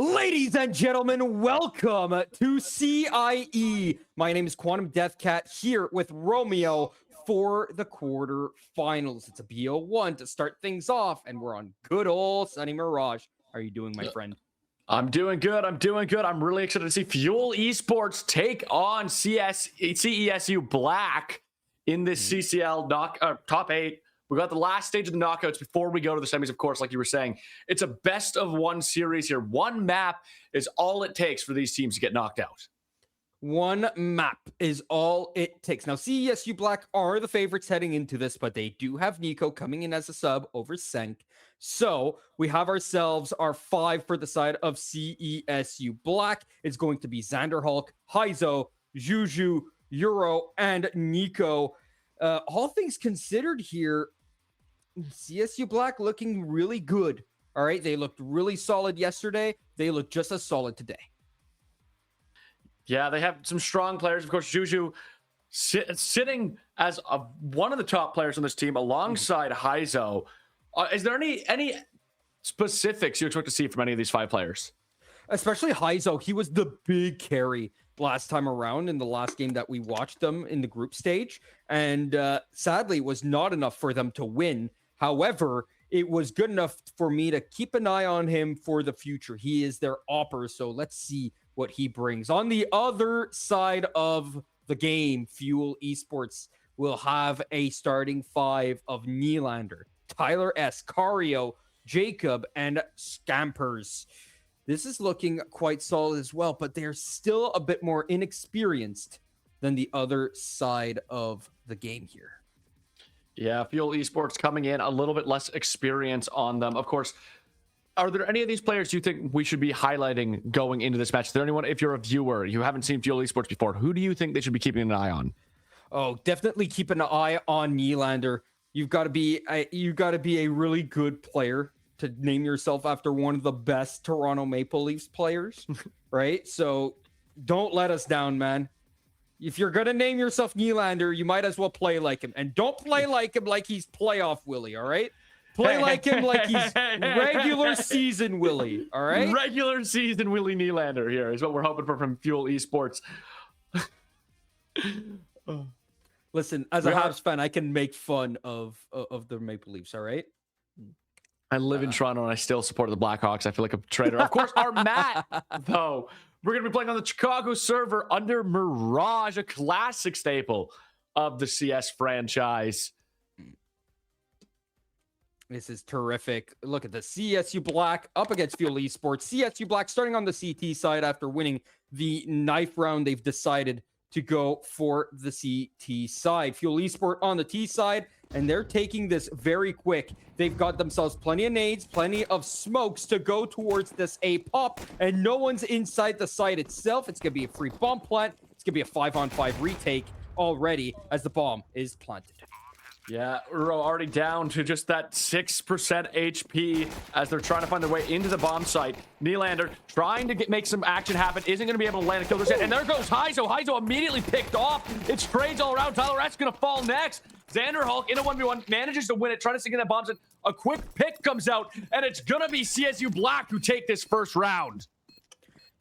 Ladies and gentlemen, welcome to CIE. My name is Quantum Deathcat here with Romeo for the quarterfinals. It's a BO1 to start things off, and we're on good old Sunny Mirage. How are you doing, my friend? I'm doing good. I'm really excited to see Fuel Esports take on CESU Black in this CCL top 8. We got the last stage of the knockouts before we go to the semis, of course, like you were saying. It's a best of one series here. One map is all it takes for these teams to get knocked out. One map is all it takes. Now, CESU Black are the favorites heading into this, but they do have Nico coming in as a sub over Senk. So we have ourselves our 5 for the side of CESU Black. It's going to be Xander Hulk, Heizo, Juju, Euro, and Nico. All things considered here, CSU Black looking really good. All right, they looked really solid yesterday. They look just as solid today. Yeah, they have some strong players. Of course, Juju sitting as one of the top players on this team alongside Heizo. Is there any specifics you expect to see from any of these 5 players? Especially Heizo. He was the big carry last time around in the last game that we watched them in the group stage. And sadly, it was not enough for them to win. However, it was good enough for me to keep an eye on him for the future. He is their opper, so let's see what he brings. On the other side of the game, Fuel Esports will have a starting 5 of Nylander, Tyler S., Cario, Jacob, and Scampers. This is looking quite solid as well, but they're still a bit more inexperienced than the other side of the game here. Yeah, Fuel Esports coming in a little bit less experience on them. Of course, are there any of these players you think we should be highlighting going into this match? Is there anyone, if you're a viewer, you haven't seen Fuel Esports before, who do you think they should be keeping an eye on? Oh, definitely keep an eye on Nylander. You've got to be a really good player to name yourself after one of the best Toronto Maple Leafs players, right? So don't let us down, man. If you're going to name yourself Nylander, you might as well play like him. And don't play like him like he's playoff Willie, all right? Play like him like he's regular season Willie, all right? Regular season Willie Nylander here is what we're hoping for from Fuel Esports. Listen, as a Habs fan, I can make fun of the Maple Leafs, all right? I live in Toronto and I still support the Blackhawks. I feel like a traitor. Of course, our Matt, though, we're going to be playing on the Chicago server under Mirage, a classic staple of the CS franchise. This is terrific. Look at the CSU Black up against Fuel Esports. CSU Black starting on the CT side after winning the knife round. They've decided to go for the CT side. Fuel Esport on the T side, and they're taking this very quick. They've got themselves plenty of nades, plenty of smokes to go towards this A pop, and no one's inside the site itself. It's going to be a free bomb plant. It's going to be a 5-on-5 retake already as the bomb is planted. Yeah, Uro already down to just that 6% HP as they're trying to find their way into the bomb site. Nylander trying to make some action happen. Isn't going to be able to land a kill this yet. And there goes Heizo. Heizo immediately picked off. It's trades all around. Tyler S going to fall next. Xander Hulk in a 1v1 manages to win it, trying to sink in that bomb site. A quick pick comes out, and it's going to be CSU Black who take this first round.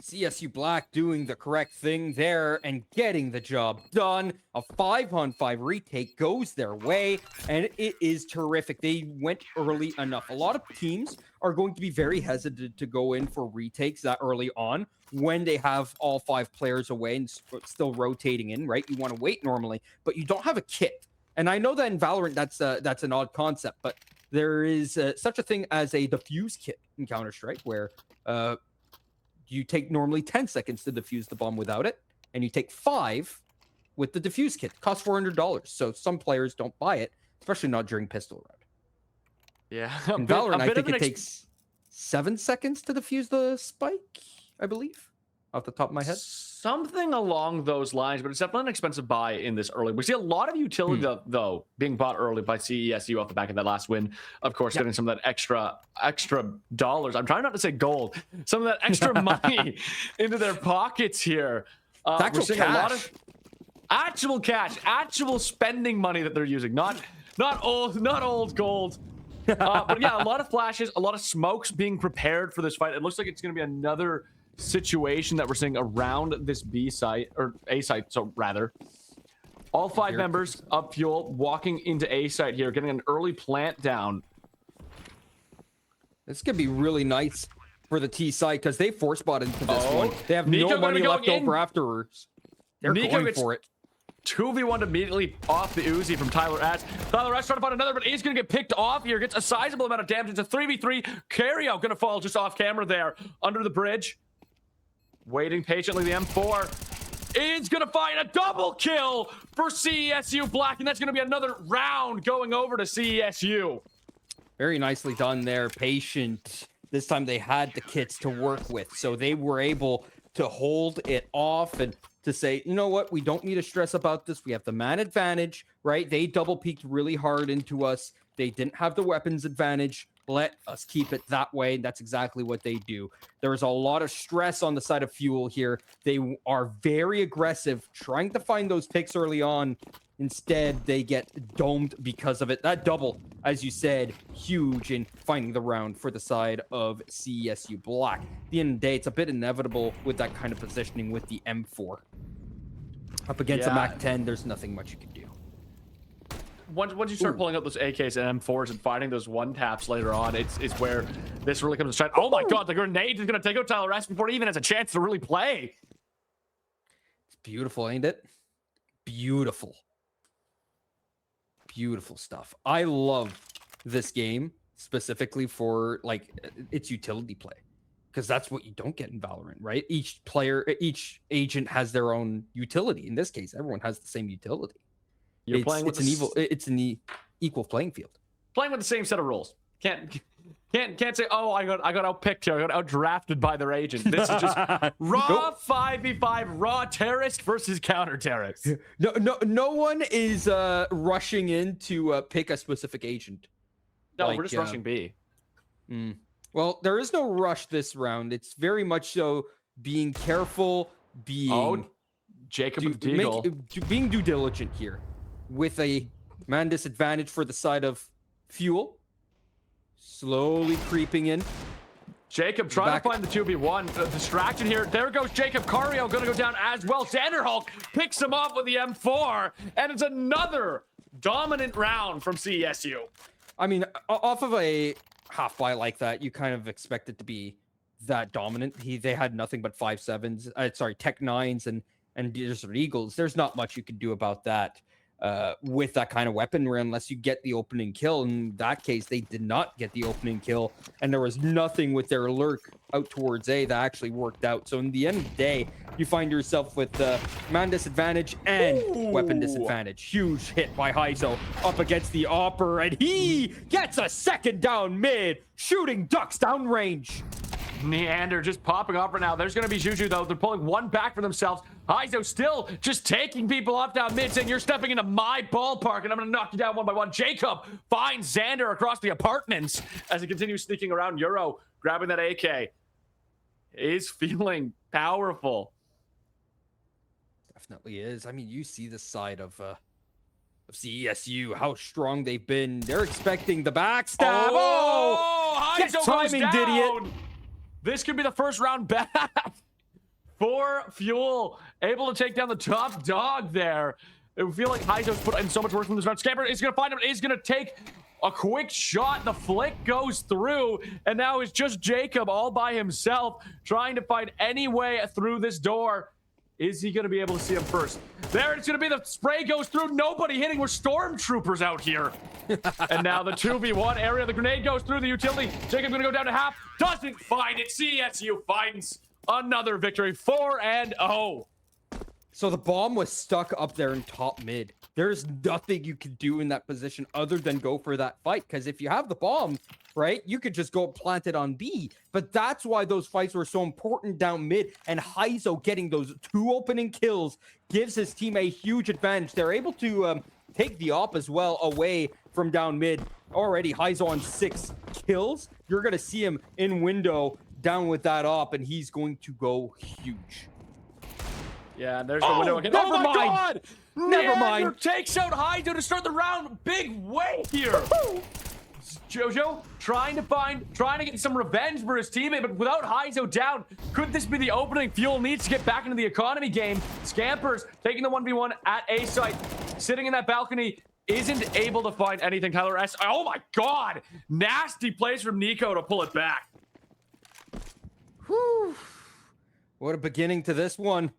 CSU Black doing the correct thing there and getting the job done. A 5-on-5 retake goes their way, and it is terrific. They went early enough. A lot of teams are going to be very hesitant to go in for retakes that early on when they have all 5 players away and still rotating in, right? You want to wait normally, but you don't have a kit. And I know that in Valorant, that's an odd concept, but there is such a thing as a defuse kit in Counter-Strike where you take normally 10 seconds to defuse the bomb without it, and you take 5 with the defuse kit. It costs $400. So some players don't buy it, especially not during pistol round. Yeah. In Valorant, I think it takes 7 seconds to defuse the spike, I believe, off the top of my head. Something along those lines, but it's definitely an expensive buy in this early. We see a lot of utility, though, being bought early by CESU off the back of that last win. Of course, getting some of that extra dollars. I'm trying not to say gold. Some of that extra money into their pockets here. We're seeing a lot of actual cash, actual spending money that they're using. Not old gold. But yeah, a lot of flashes, a lot of smokes being prepared for this fight. It looks like it's going to be another situation that we're seeing around this B site, or A site, so rather. All 5 members of Fuel walking into A site here, getting an early plant down. This could be really nice for the T side because they force bought into this one. They have Nico no money left over afterwards. They're Nico going for it. 2v1 immediately off the Uzi from Tyler S. Tyler S trying to find another, but he's going to get picked off here. Gets a sizable amount of damage. It's a 3v3. Carryo going to fall just off camera there under the bridge. Waiting patiently, the M4 is going to find a double kill for CESU Black, and that's going to be another round going over to CESU. Very nicely done there. Patient. This time they had the kits to work with, so they were able to hold it off and to say, you know what, we don't need to stress about this. We have the man advantage, right? They double peeked really hard into us. They didn't have the weapons advantage. Let us keep it that way. That's exactly what they do. There is a lot of stress on the side of Fuel here. They are very aggressive, trying to find those picks early on. Instead, they get domed because of it. That double, as you said, huge in finding the round for the side of CESU Black. At the end of the day, it's a bit inevitable with that kind of positioning with the M4. Up against a MAC-10, there's nothing much you can do. Once you start pulling out those AKs and M4s and finding those one-taps later on, it's where this really comes to shine. Oh my god, the grenade is going to take out Tyler S before he even has a chance to really play. It's beautiful, ain't it? Beautiful. Beautiful stuff. I love this game specifically for like its utility play, because that's what you don't get in Valorant, right? Each player, each agent has their own utility. In this case, everyone has the same utility. You're playing with it's an equal playing field. Playing with the same set of rules. Can't say, oh, I got outpicked here. I got outdrafted by their agent. This is just raw 5v5, raw terrorist versus counter terrorist. No one is rushing in to pick a specific agent. No, we're just rushing B. Well, there is no rush this round. It's very much so being careful, being Jacob with Deagle. Being due diligent here with a man disadvantage for the side of Fuel. Slowly creeping in. Jacob trying to find the 2v1. Distraction here. There goes Jacob. Cario going to go down as well. Xanderhulk picks him off with the M4. And it's another dominant round from CESU. I mean, off of a half buy like that, you kind of expect it to be that dominant. They had nothing but 5.7s. Tech 9s and Desert Eagles. There's not much you can do about that. With that kind of weaponry, unless you get the opening kill. In that case, they did not get the opening kill, and there was nothing with their lurk out towards A that actually worked out. So in the end of the day, you find yourself with man disadvantage and weapon disadvantage. Huge hit by Heizo up against the Opper, and he gets a second down mid, shooting ducks downrange. Neander just popping off right now. There's going to be Juju, though. They're pulling one back for themselves. Heizo still just taking people off down mid, saying, you're stepping into my ballpark, and I'm going to knock you down one by one. Jacob finds Xander across the apartments as he continues sneaking around. Euro grabbing that AK. He's feeling powerful. Definitely is. I mean, you see the side of CESU, how strong they've been. They're expecting the backstab. Heizo timing, idiot. This could be the first round back for Fuel. Able to take down the top dog there. I feel like Heizo's put in so much work from this round. Scamper is going to find him. He's going to take a quick shot. The flick goes through. And now it's just Jacob all by himself trying to find any way through this door. Is he going to be able to see him first? There, it's going to be the spray goes through. Nobody hitting. We're stormtroopers out here. And now the 2v1 area. The grenade goes through the utility. Jacob going to go down to half. Doesn't find it. CSU finds another victory. 4-0. So the bomb was stuck up there in top mid. There's nothing you can do in that position other than go for that fight. Because if you have the bomb, right, you could just go plant it on B. But that's why those fights were so important down mid. And Heizo getting those 2 opening kills gives his team a huge advantage. They're able to take the op as well away from down mid. Already Heizo on 6 kills. You're going to see him in window down with that op, and he's going to go huge. Yeah, there's the window again. Never oh my mind. God! Never mind. Takes out Heizo to start the round. Big way here. Jojo trying to get some revenge for his teammate, but without Heizo down, could this be the opening Fuel needs to get back into the economy game? Scampers taking the 1v1 at A site, sitting in that balcony, isn't able to find anything. Tyler S. Oh my God! Nasty plays from Nico to pull it back. Whew. What a beginning to this one.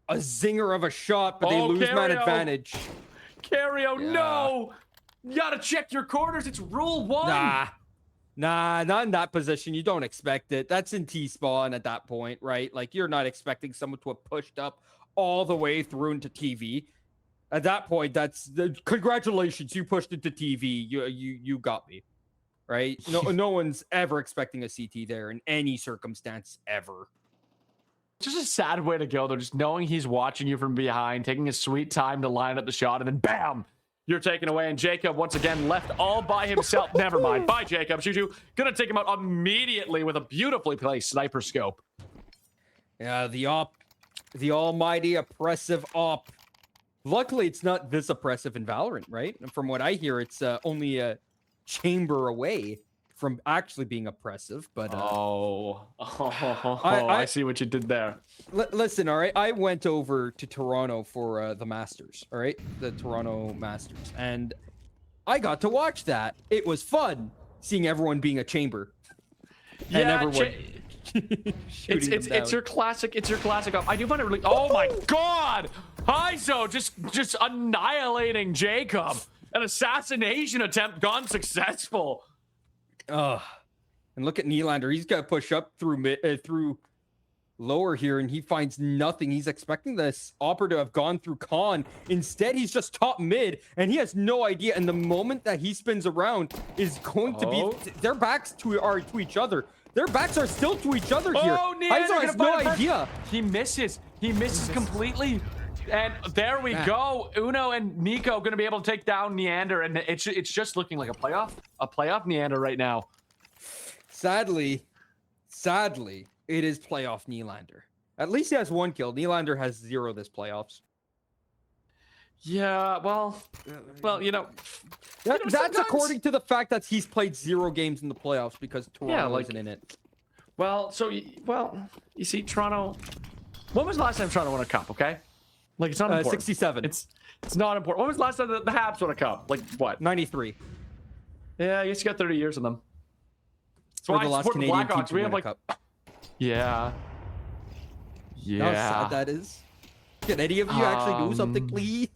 A zinger of a shot, but they lose man advantage. Cario, no! You gotta check your corners. It's rule 1. Nah, not in that position. You don't expect it. That's in T-spawn at that point, right? Like, you're not expecting someone to have pushed up all the way through into TV. At that point, congratulations, you pushed into TV. You got me, right? No one's ever expecting a CT there in any circumstance ever. Just a sad way to go, though. Just knowing he's watching you from behind, taking his sweet time to line up the shot, and then bam, you're taken away. And Jacob, once again, left all by himself. Never mind. Bye, Jacob. Juju gonna take him out immediately with a beautifully placed sniper scope. Yeah, the almighty oppressive op. Luckily, it's not this oppressive in Valorant, right? And from what I hear, it's only a chamber away from actually being oppressive. But I see what you did there. Listen, all right, I went over to Toronto for the Masters, all right, the Toronto Masters, and I got to watch that. It was fun seeing everyone being a chamber. Yeah, and everyone it's your classic. It's your classic. I do find it really. Oh my God, Heizo just annihilating Jacob. An assassination attempt gone successful. And look at Nylander. He's got to push up through lower here, and he finds nothing. He's expecting this Opera to have gone through Con. Instead, he's just top mid, and he has no idea. And the moment that he spins around is going to be their backs are to each other. Their backs are still to each other here. Heizo has no idea. He misses. He misses completely. And there we go. Uno and Nico going to be able to take down Neander, and it's just looking like a playoff Neander right now. Sadly, it is playoff Nylander. At least he has 1 kill. Nylander has 0 this playoffs. Yeah, well, that's according to the fact that he's played 0 games in the playoffs because Toronto wasn't in it. Well, you see, Toronto. When was the last time Toronto won a cup? Okay. Like, it's not important. 67. It's not important. When was the last time the Habs won a cup? Like, what? 93. Yeah, I guess you got 30 years on them. So the last Canadian team to win a cup. Yeah. How sad that is. Can any of you actually do something, please?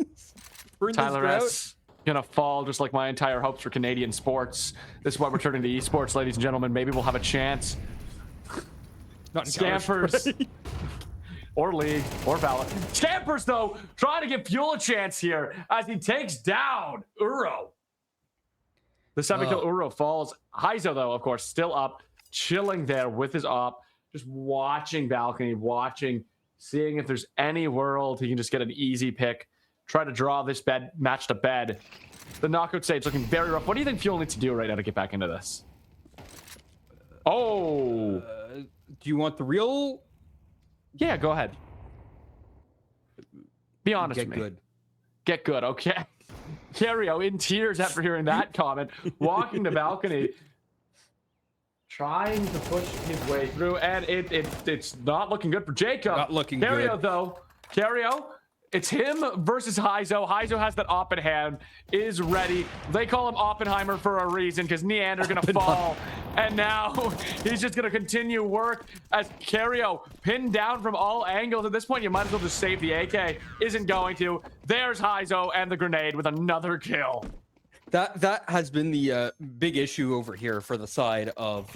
Tyler S. Gonna fall just like my entire hopes for Canadian sports. This is why we're turning to esports, ladies and gentlemen. Maybe we'll have a chance. Not Scampers. Or League, or Valor. Scampers, though, trying to give Fuel a chance here as he takes down Uro. The 7-kill Uro falls. Heizo, though, of course, still up, chilling there with his op, just watching balcony, seeing if there's any world he can just get an easy pick, try to draw this match to bed. The knockout stage looking very rough. What do you think Fuel needs to do right now to get back into this? Do you want the real... Yeah, go ahead. Be honest with me. Get good. Get good, okay. Cario in tears after hearing that comment, walking the balcony, trying to push his way through, and it's not looking good for Jacob. Not looking Cario, good. though. Cario, it's him versus Heizo. Heizo has that op in hand, is ready. They call him Oppenheimer for a reason, because Neander's going to fall. And now he's just going to continue work as Cario pinned down from all angles. At this point, you might as well just save the AK. Isn't going to. There's Heizo and the grenade with another kill. That has been the big issue over here for the side of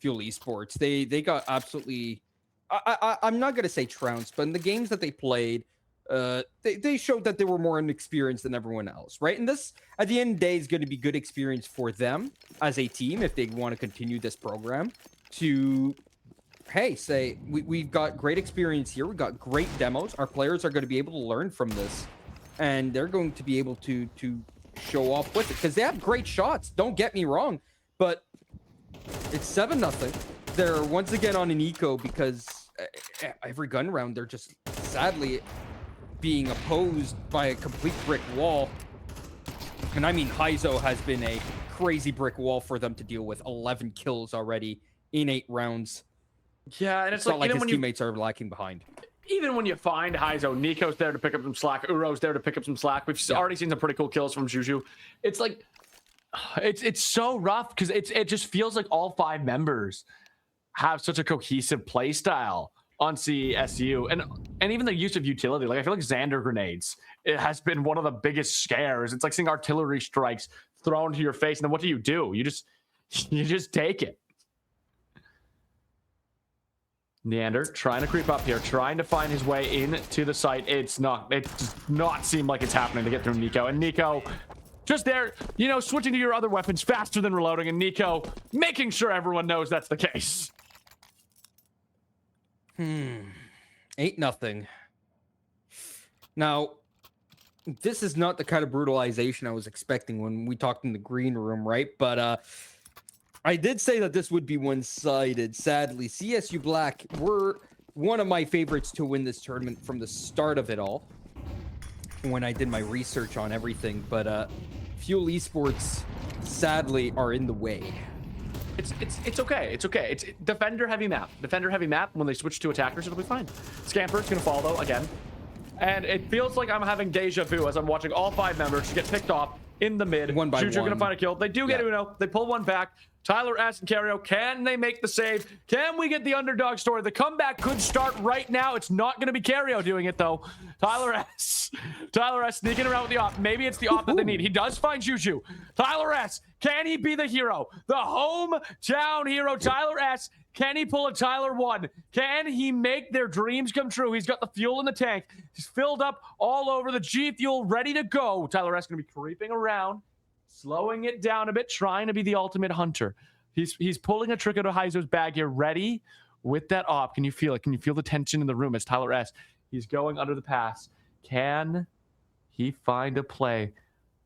Fuel Esports. They got absolutely... I'm not going to say trounced, but in the games that they played, they showed that they were more inexperienced than everyone else, right? And this, at the end of the day, is going to be good experience for them as a team if they want to continue this program to, hey, say, we've got great experience here. We've got great demos. Our players are going to be able to learn from this, and they're going to be able to show off with it because they have great shots. Don't get me wrong, but it's 7-0. They're once again on an eco because every gun round, they're just sadly being opposed by a complete brick wall. And I mean, Heizo has been a crazy brick wall for them to deal with. 11 kills already in 8 rounds. Yeah, and it's not like like even his when you teammates are lacking behind. even when you find Heizo, Nico's there to pick up some slack, Uro's there to pick up some slack. We've already seen some pretty cool kills from Juju. It's like it's so rough because it just feels like all 5 members have such a cohesive play style on CSU, and even the use of utility. Like I feel like Xander grenades, it has been one of the biggest scares. It's like seeing artillery strikes thrown to your face, and then what do? You just take it. Neander trying to creep up here, trying to find his way into the site. It does not seem like it's happening to get through Nico. And Nico just there, you know, switching to your other weapons faster than reloading. And Nico making sure everyone knows that's the case. 8-0. Now, this is not the kind of brutalization I was expecting when we talked in the green room, right? But I did say that this would be one-sided. Sadly, CSU Black were one of my favorites to win this tournament from the start of it all when I did my research on everything. But Fuel Esports, sadly, are in the way. It's okay. It's okay. It's defender heavy map. Defender heavy map. When they switch to attackers, it'll be fine. Scamper's gonna follow again. And it feels like I'm having deja vu as I'm watching all 5 members get picked off in the mid. One by Juju one. gonna find a kill. They do get Uno. They pull one back. Tyler S and Cario, can they make the save? Can we get the underdog story? The comeback could start right now. It's not going to be Cario doing it, though. Tyler S sneaking around with the op. Maybe it's the op that they need. He does find Juju. Tyler S, can he be the hero? The hometown hero, Tyler S. Can he pull a Tyler 1? Can he make their dreams come true? He's got the fuel in the tank. He's filled up all over, the G Fuel ready to go. Tyler S going to be creeping around, slowing it down a bit, trying to be the ultimate hunter. He's pulling a trick out of Heizo's bag here, ready with that op. Can you feel it? Can you feel the tension in the room as Tyler S? He's going under the pass. Can he find a play?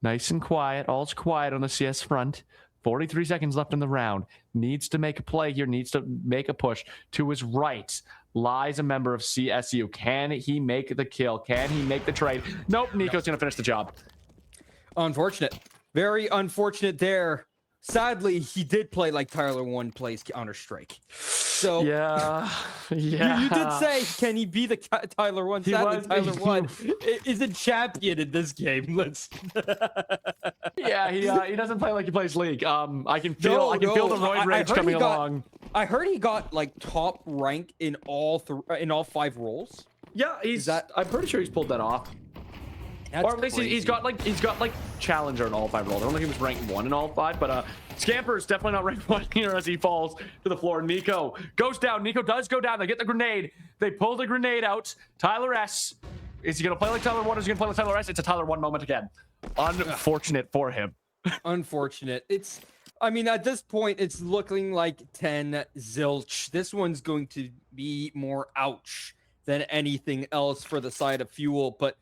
Nice and quiet. All's quiet on the CS front. 43 seconds left in the round. Needs to make a play here. Needs to make a push. To his right lies a member of CSU. Can he make the kill? Can he make the trade? Nope. Nico's going to finish the job. Unfortunate. Very unfortunate there. Sadly, he did play like Tyler 1 plays Counter-Strike. So yeah. You did say, can he be the Tyler 1? Sadly, Tyler 1 is a champion in this game. Let's. Yeah, he doesn't play like he plays League. I can feel the roid rage coming along. I heard he got like top rank in all 5 roles. Yeah, I'm pretty sure he's pulled that off. That's or at least crazy. he's got like challenger in all 5 roles. I don't think he was ranked 1 in all 5, but Scamper is definitely not ranked 1 here as he falls to the floor. Nico goes down. Nico does go down. They get the grenade. They pull the grenade out. Tyler S. Is he gonna play like Tyler 1 or is he gonna play like Tyler S? It's a Tyler 1 moment again. Unfortunate for him. Unfortunate. I mean, at this point, it's looking like 10 zilch. This one's going to be more ouch than anything else for the side of Fuel, but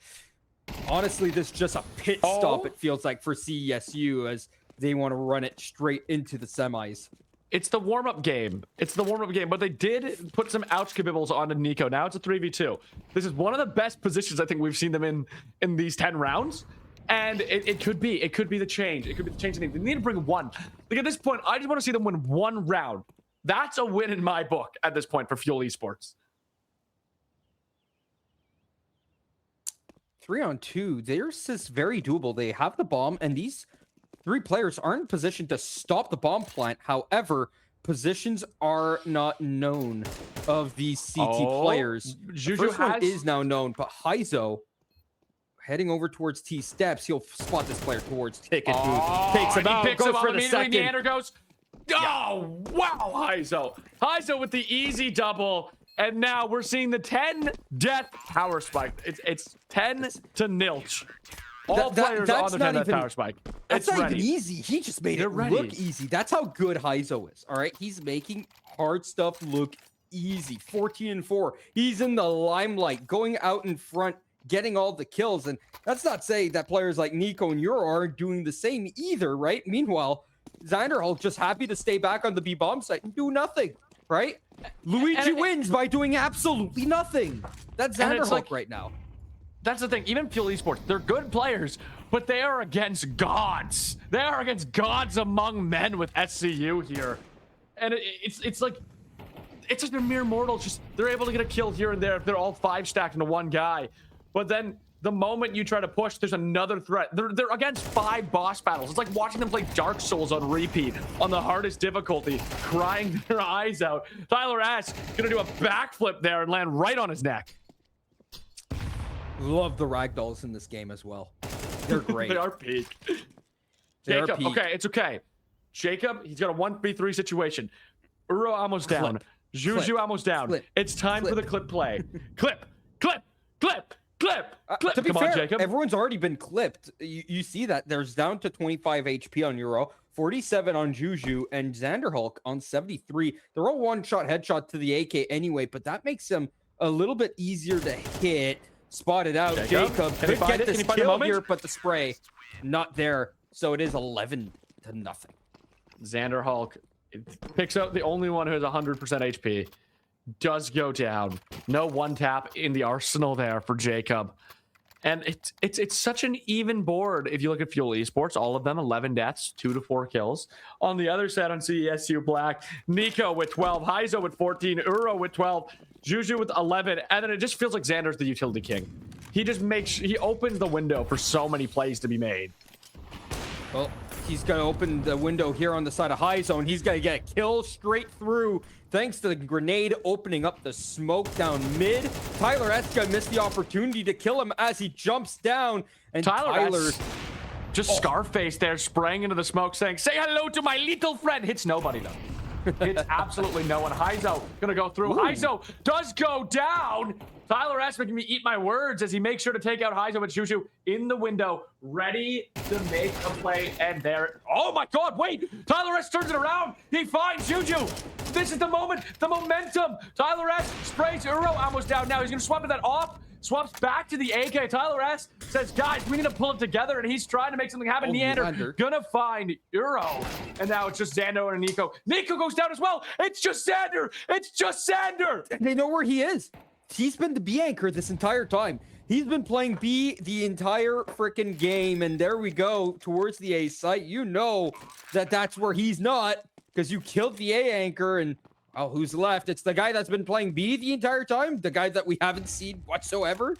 honestly, this is just a pit stop, it feels like, for CSU as they want to run it straight into the semis. It's the warm-up game. But they did put some ouch kabibbles onto Nico. Now it's a 3v2. This is one of the best positions I think we've seen them in these 10 rounds. And it could be the change. It could be the change. They need to bring 1. Like at this point, I just want to see them win 1 round. That's a win in my book at this point for Fuel Esports. 3-on-2, this is very doable. They have the bomb, and these 3 players aren't in position to stop the bomb plant. However, positions are not known of these CT players. Juju the first one is now known, but Heizo heading over towards T steps. He'll spot this player towards Ticket booth. Takes him out. Picks Goes him for up the second. Neander goes. Oh, wow, Heizo. Heizo with the easy double. And now we're seeing the 10 death power spike. It's 10 to nilch. All players on the 10 death power spike. That's not even easy. He just made it look easy. That's how good Heizo is. All right, he's making hard stuff look easy. 14-4. He's in the limelight, going out in front, getting all the kills. And that's not saying that players like Nico and Euro aren't doing the same either, right? Meanwhile, Xanderhulk just happy to stay back on the B bomb site and do nothing, right? Luigi wins by doing absolutely nothing. That's Xanderhulk right now. that's the thing. Even Fuel Esports, they're good players, but they are against gods. They are against gods among men with SCU here. And it's like, it's just a mere mortal. Just they're able to get a kill here and there if they're all 5 stacked into one guy. But then the moment you try to push, there's another threat. They're against 5 boss battles. It's like watching them play Dark Souls on repeat on the hardest difficulty, crying their eyes out. Tyler S gonna do a backflip there and land right on his neck. Love the ragdolls in this game as well. They're great. They are peak. They are Jacob, peak. okay, it's okay. Jacob, he's got a 1v3 situation. Uro almost down. Juju almost down. It's time for the clip play. Clip. To be Come fair, on, Jacob. everyone's already been clipped. You see that. There's down to 25 HP on Euro, 47 on Juju, and Xanderhulk on 73. They're all one-shot headshot to the AK anyway, but that makes them a little bit easier to hit. Spotted out. Jacob can he could find get it? this Can he find the kill moment? here, but the spray not there. So it is 11-0. Xanderhulk picks out the only one who has 100% HP. Does go down. No one tap in the arsenal there for Jacob. And it's such an even board. If you look at Fuel Esports, all of them 11 deaths, 2 to 4 kills. On the other side on CESU Black, Nico with 12, Heizo with 14, Uro with 12, Juju with 11, and then it just feels like Xander's the utility king. He opens the window for so many plays to be made. Well, he's going to open the window here on the side of high zone. He's going to get a kill straight through thanks to the grenade opening up the smoke down mid. Tyler S going to miss the opportunity to kill him as he jumps down. And Tyler just Scarface there spraying into the smoke saying, "Say hello to my little friend." Hits nobody though. Hits absolutely no one. Heizo gonna go through. Ooh. Heizo does go down. Tyler S making me eat my words as he makes sure to take out Heizo and Juju in the window, ready to make a play. And there, oh my God, wait! Tyler S turns it around. He finds Juju. This is the moment, the momentum. Tyler S sprays Uro almost down now. He's gonna swap to that off. Swaps back to the AK. Tyler S says, "Guys, we need to pull it together," and he's trying to make something happen. Neander gonna find Uro, and now it's just Xander and Nico. Nico goes down as well. It's just Xander. It's just Xander. They know where he is. He's been the B anchor this entire time. He's been playing B the entire freaking game, and there we go towards the A site. You know that that's where he's not because you killed the A anchor, and oh, who's left? It's the guy that's been playing B the entire time, the guy that we haven't seen whatsoever.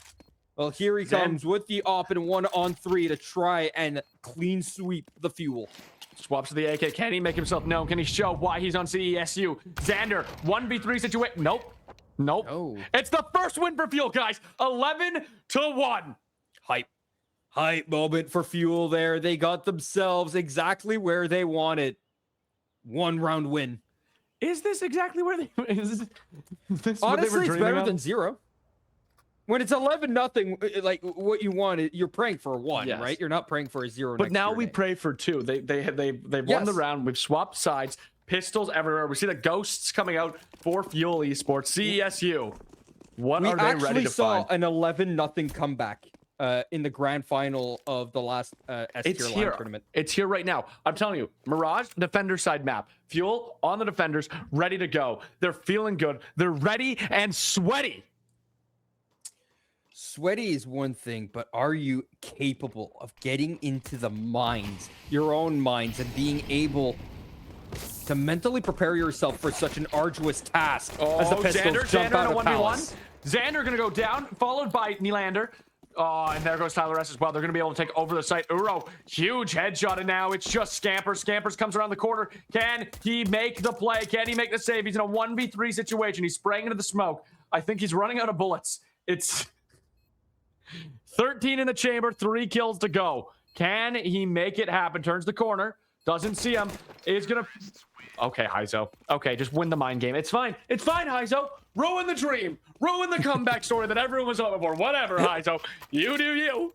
Well, here he comes with the op and 1-on-3 to try and clean sweep the fuel. Swaps to the AK. Can he make himself known? Can he show why he's on CESU? Xander, 1v3 situation. Nope. No. It's the first win for Fuel, guys. 11-1. Hype moment for Fuel there. They got themselves exactly where they wanted. 1-round win. Is this exactly where they? Is this Honestly, it's better of? than 0. When it's 11-0, like what you want, you're praying for a 1, Yes. right? You're not praying for a 0. But now we pray for 2. They've won the round. We've swapped sides. Pistols everywhere. We see the ghosts coming out for Fuel Esports. CESU. What are they ready to actually saw find? an 11-0 comeback in the grand final of the last S-tier line tournament. It's here right now. I'm telling you, Mirage, defender side map. Fuel on the defenders, ready to go. They're feeling good. They're ready and sweaty. Sweaty is one thing, but are you capable of getting into the minds, your own minds, and being able to mentally prepare yourself for such an arduous task as the Pistols jump out of Palace? Xander gonna go down, followed by Nylander. Oh, and there goes Tyler S as well. They're gonna be able to take over the site. Uro, huge headshot, and now it's just Scampers. Scampers comes around the corner. Can he make the play? Can he make the save? He's in a 1v3 situation. He's spraying into the smoke. I think he's running out of bullets. It's 13 in the chamber, 3 kills to go. Can he make it happen? Turns the corner, doesn't see him. Is gonna. Okay, Heizo. Okay, just win the mind game. It's fine. It's fine, Heizo. Ruin the dream. Ruin the comeback story that everyone was hoping for. Whatever, Heizo. You do you.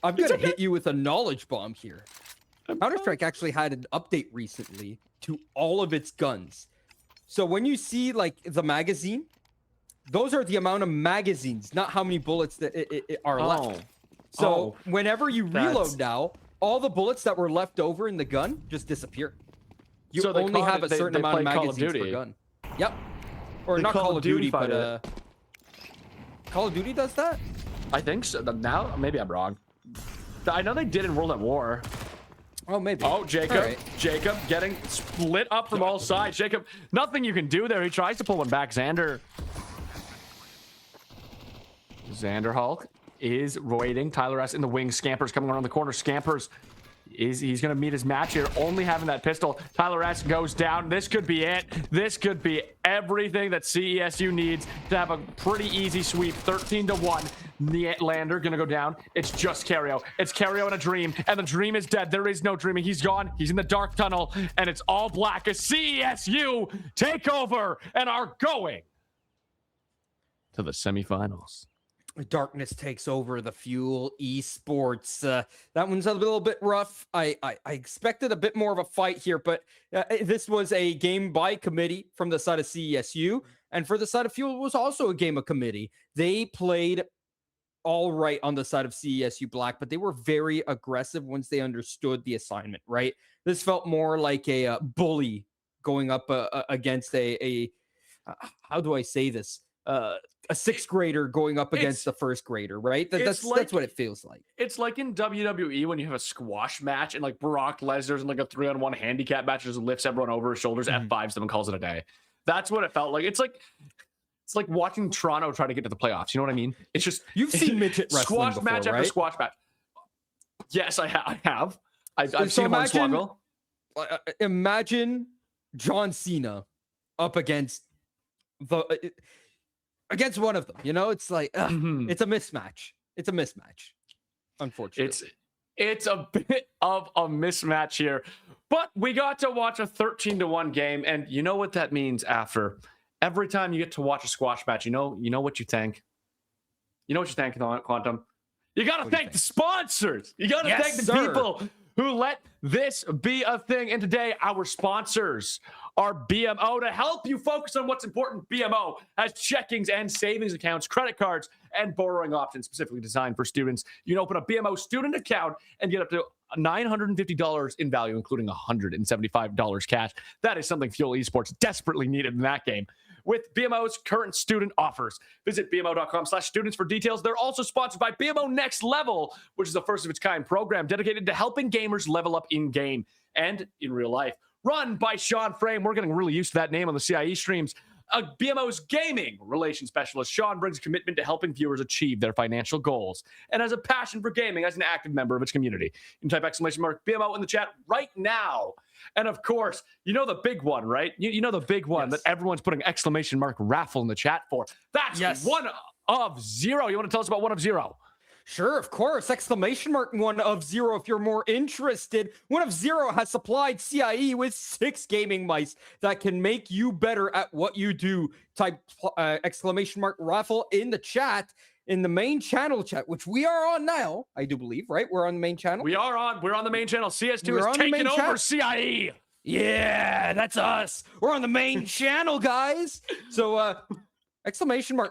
I'm going to hit you with a knowledge bomb here. Counter-Strike actually had an update recently to all of its guns. So when you see, like, the magazine, those are the amount of magazines, not how many bullets that are left. So whenever you reload now, all the bullets that were left over in the gun just disappear. You So only have a certain amount of magazines per gun. Yep. Or not Call of Duty, but Call of Duty does that? I think so. Now, maybe I'm wrong. I know they did in World at War. Oh, maybe. Oh, Jacob. Right. Jacob getting split up from all sides. Jacob, nothing you can do there. He tries to pull one back. Xander Hulk is waiting. Tyler S in the wing. Scampers coming around the corner. Scampers he's going to meet his match here, only having that pistol. Tyler S goes down. This could be it. This could be everything that CESU needs to have a pretty easy sweep. 13-1. Nylander going to go down. It's just Cario. It's Cario in a dream, and the dream is dead. There is no dreaming. He's gone. He's in the dark tunnel, and it's all black as CESU take over and are going to the semifinals. Darkness takes over the Fuel Esports. That one's a little bit rough. I expected a bit more of a fight here, but this was a game by committee from the side of CESU, and for the side of Fuel, it was also a game of committee. They played all right on the side of CESU Black, but they were very aggressive once they understood the assignment, right? This felt more like a bully going up against a how do I say this? A sixth grader going up against a first grader, right? That's what it feels like. It's like in WWE when you have a squash match and like Brock Lesnar's in like a 3-on-1 handicap match, just lifts everyone over his shoulders, F5s them and calls it a day. That's what it felt like. It's like watching Toronto try to get to the playoffs. You know what I mean? It's just you've seen midget wrestling squash before, match right? after squash match. Yes, I have. I've seen one struggle. Imagine John Cena up against against one of them. You know, it's like it's a mismatch. It's a mismatch. Unfortunately, it's a bit of a mismatch here, but we got to watch a 13-1 game, and you know what that means after. Every time you get to watch a squash match, you know what you think. You know what you think, Quantum. You got to thank the sponsors. You got to thank the people who let this be a thing. And today, our sponsors are BMO. To help you focus on what's important, BMO has checkings and savings accounts, credit cards, and borrowing options specifically designed for students. You can open a BMO student account and get up to $950 in value, including $175 cash. That is something Fuel Esports desperately needed in that game. With BMO's current student offers. Visit bmo.com/students for details. They're also sponsored by BMO Next Level, which is a first of its kind program dedicated to helping gamers level up in game and in real life. Run by Sean Frame. We're getting really used to that name on the CIE streams. BMO's gaming relations specialist. Sean brings commitment to helping viewers achieve their financial goals and has a passion for gaming as an active member of its community. You can type !BMO in the chat right now. And of course, you know the big one, right? You know the big one that everyone's putting !raffle in the chat for. That's 1 of 0. You want to tell us about 1 of 0? Sure, of course. !1 of 0 if you're more interested. 1 of 0 has supplied CIE with 6 gaming mice that can make you better at what you do. Type !raffle in the chat, in the main channel chat, which we are on now, I do believe, right? We're on the main channel. We're on the main channel. CS2 is taking over CIE. Yeah, that's us. We're on the main channel, guys. So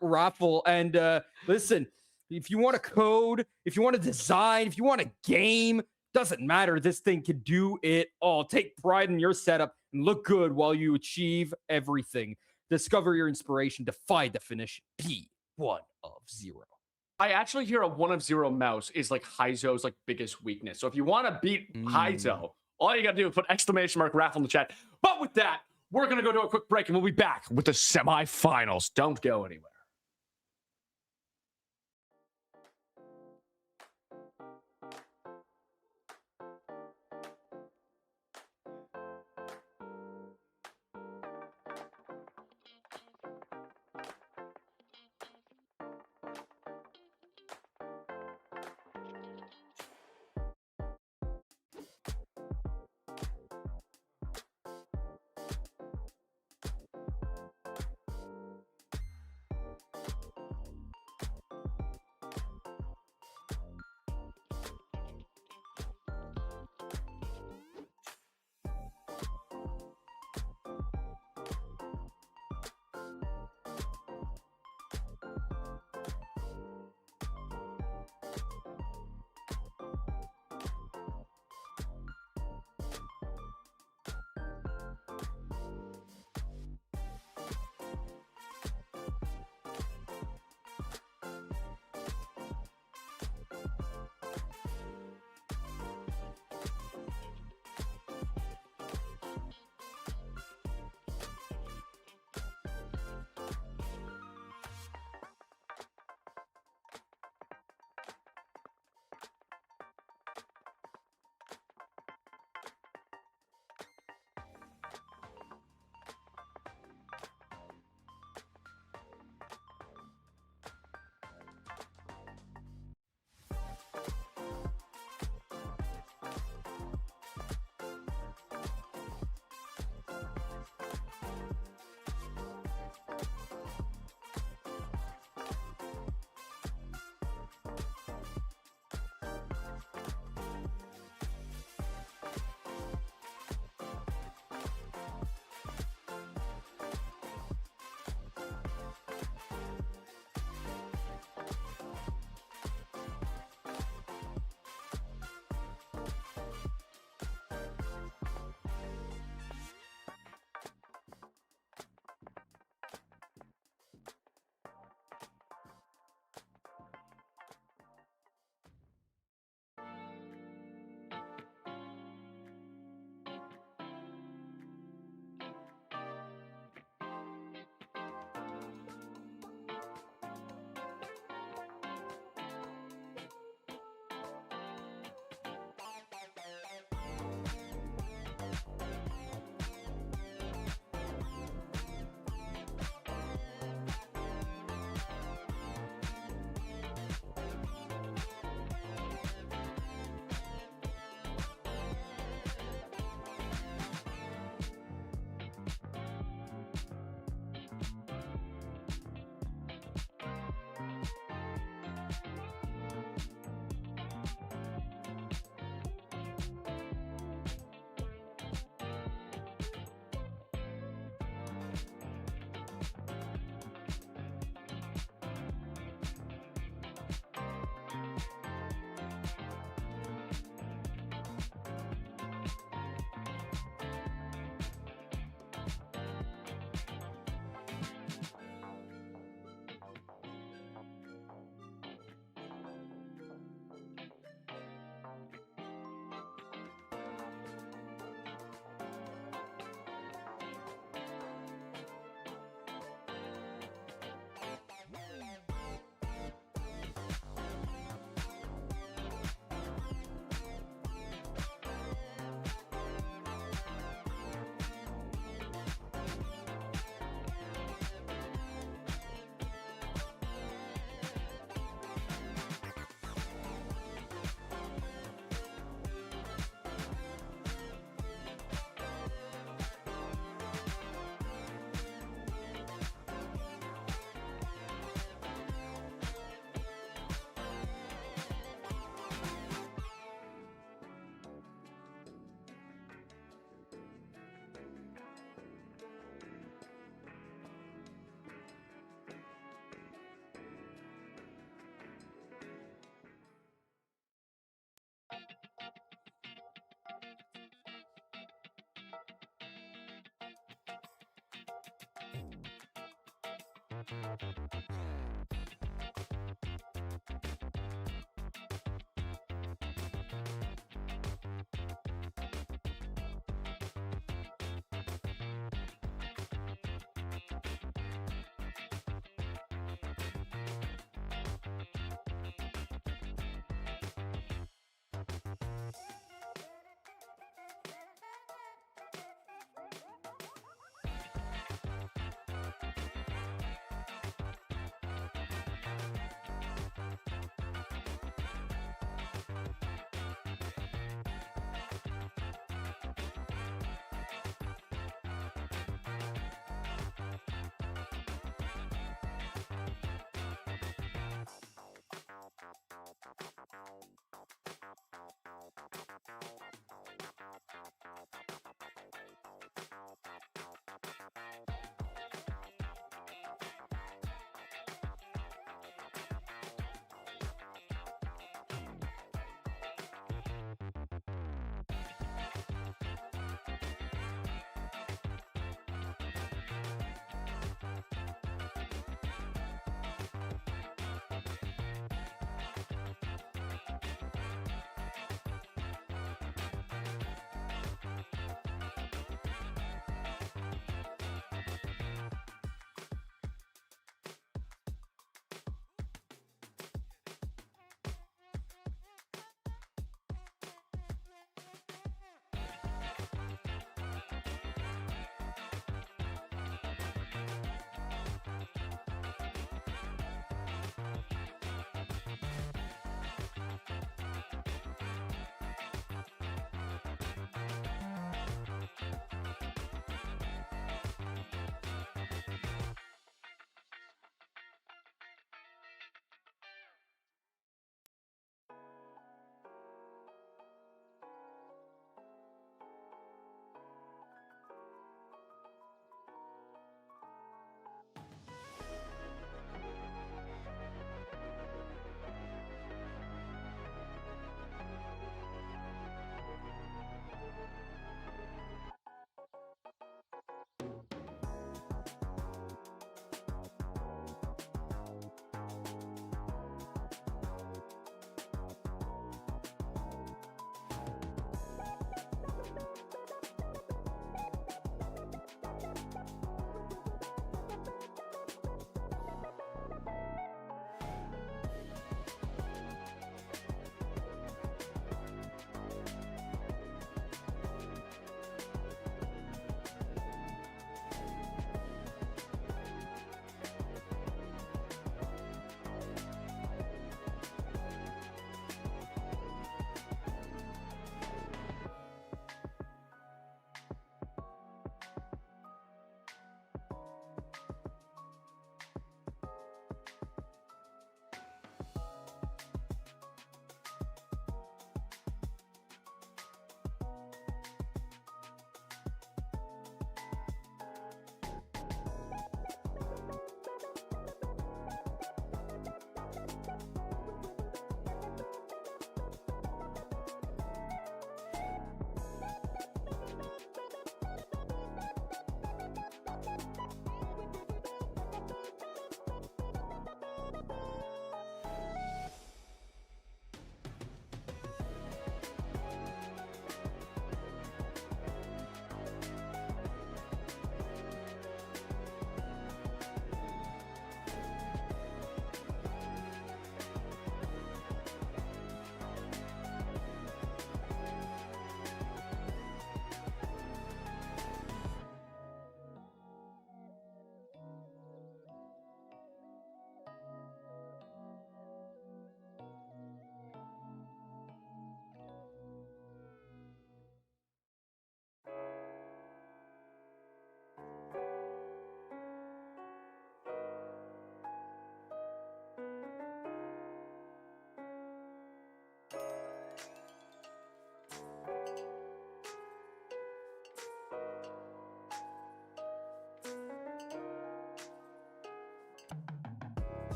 !raffle, and listen, if you want a code, if you want a design, if you want a game, doesn't matter. This thing can do it all. Take pride in your setup and look good while you achieve everything. Discover your inspiration. Defy definition. Be 1 of 0. I actually hear a 1 of 0 mouse is like Heizo's like biggest weakness. So if you want to beat Heizo, all you got to do is put !raffle in the chat. But with that, we're going to go to a quick break and we'll be back with the semifinals. Don't go anywhere.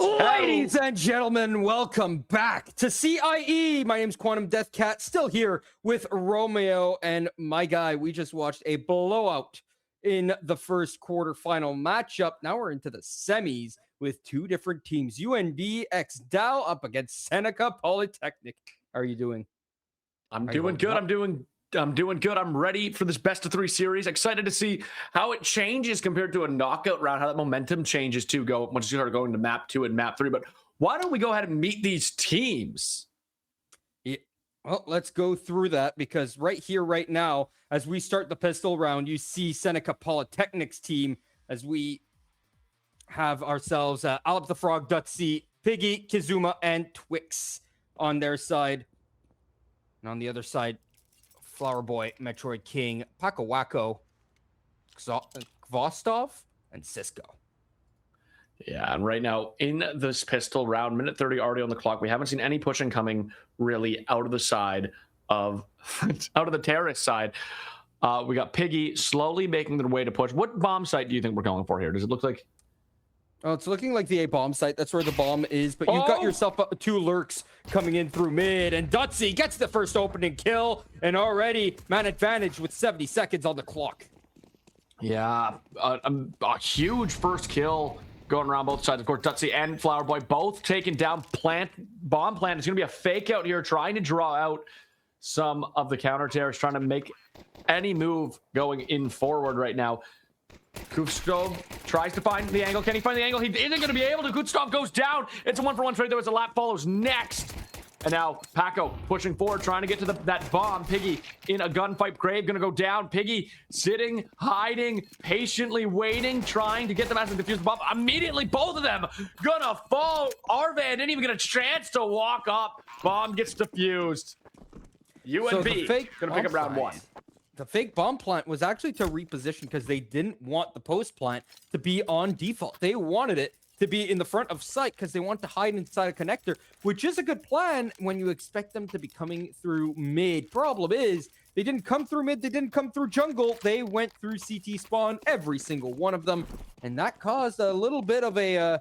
Ladies and gentlemen, welcome back to CIE. My name's Quantum Death Cat, still here with Romeo and my guy. We just watched a blowout in the first quarterfinal matchup. Now we're into the semis with two different teams. UNB X Dow up against Seneca Polytechnic. How are you doing? I'm doing good. I'm doing good. I'm ready for this best of 3 series. Excited to see how it changes compared to a knockout round, how that momentum changes to go once you start going to map 2 and map 3. But why don't we go ahead and meet these teams? Yeah, well, let's go through that, because right here, right now, as we start the pistol round, you see Seneca Polytechnic's team as we have ourselves Alep the Frog, Dutzy, Piggy, Kizuma, and Twix on their side. And on the other side, Flower Boy, Metroid King, Pakawako, Vostov, and Cisco. Yeah, and right now in this pistol round, minute 30 already on the clock. We haven't seen any pushing coming really out of the side of out of the terrorist side. We got Piggy slowly making their way to push. What bomb site do you think we're going for here? Does it look like? Oh, it's looking like the A bomb site. That's where the bomb is. But you've got yourself 2 lurks coming in through mid. And Dutzy gets the first opening kill. And already man advantage with 70 seconds on the clock. Yeah, a huge first kill going around both sides. Of course, Dutzy and Flower Boy both taken down. Bomb plant. It's going to be a fake out here, trying to draw out some of the counter terrorists, trying to make any move going in forward right now. Kutstov tries to find the angle. Can he find the angle? He isn't going to be able to. Kutstov goes down. It's a 1-for-1 trade. There was a lap follows next. And now Paco pushing forward, trying to get to that bomb. Piggy in a gunfight. Grave going to go down. Piggy sitting, hiding, patiently waiting, trying to get the massive defuse bomb. Immediately, both of them gonna fall. Arvan didn't even get a chance to walk up. Bomb gets defused. UNB gonna pick up round 1. The fake bomb plant was actually to reposition because they didn't want the post plant to be on default. They wanted it to be in the front of sight because they want to hide inside a connector, which is a good plan when you expect them to be coming through mid. Problem is, they didn't come through mid, they didn't come through jungle, they went through CT spawn, every single one of them, and that caused a little bit of a,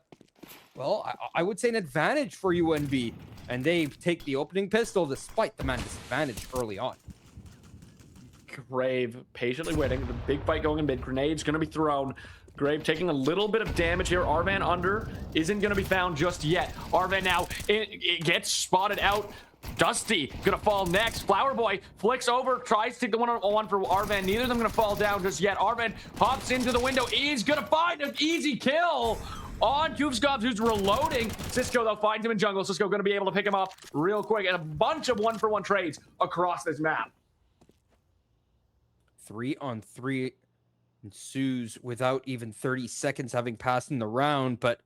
well, I would say an advantage for UNB, and they take the opening pistol despite the man disadvantage early on. Grave patiently waiting. The big fight going in mid. Grenade's going to be thrown. Grave taking a little bit of damage here. Arvan under isn't going to be found just yet. Arvan now it gets spotted out. Dusty gonna fall next. Flower Boy flicks over, tries to take the 1-on-1 for Arvan. Neither of them gonna fall down just yet. Arvan hops into the window. He's gonna find an easy kill on Kuvskov, who's reloading. Cisco, though, finds him in jungle. Cisco gonna be able to pick him up real quick. And a bunch of 1-for-1 trades across this map. 3-on-3 ensues without even 30 seconds having passed in the round, but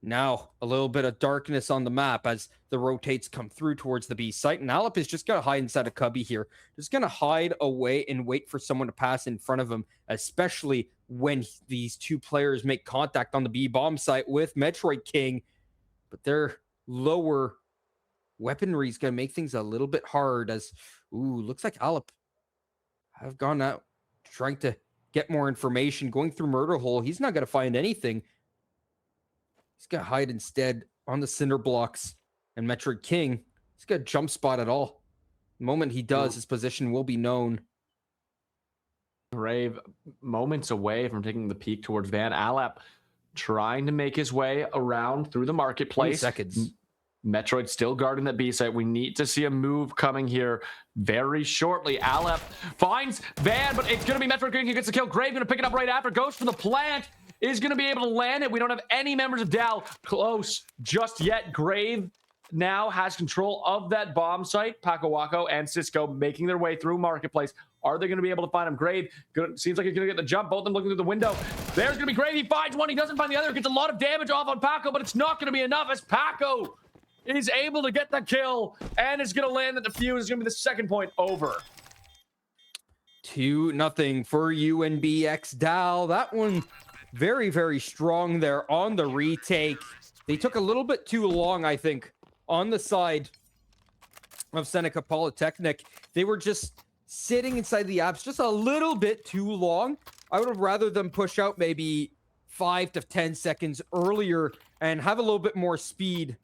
now a little bit of darkness on the map as the rotates come through towards the B site, and Alep is just gonna hide inside a cubby here, just gonna hide away and wait for someone to pass in front of him, especially when these two players make contact on the B bomb site with Metroid King. But their lower weaponry is gonna make things a little bit hard, as looks like Alep have gone out trying to get more information, going through Murder Hole. He's not going to find anything. He's going to hide instead on the cinder blocks. And Metroid King, he's got a jump spot at all. The moment he does, his position will be known. Grave moments away from taking the peek towards Van. Alep trying to make his way around through the marketplace. 20 seconds. Metroid still guarding that B site. We need to see a move coming here very shortly. Alep finds Van, but it's going to be Metroid King who gets the kill. Grave going to pick it up right after. Goes for the plant. Is going to be able to land it. We don't have any members of Dow close just yet. Grave now has control of that bomb site. Pakawako and Cisco making their way through Marketplace. Are they going to be able to find him? Grave seems like he's going to get the jump. Both of them looking through the window. There's going to be Grave. He finds one. He doesn't find the other. Gets a lot of damage off on Paco, but it's not going to be enough as Paco is able to get the kill and is going to land the defuse. It's going to be the second point over. 2-0 for UNBX Dow. That one very, very strong there on the retake. They took a little bit too long, I think, on the side of Seneca Polytechnic. They were just sitting inside the apps just a little bit too long. I would have rather them push out maybe 5 to 10 seconds earlier and have a little bit more speed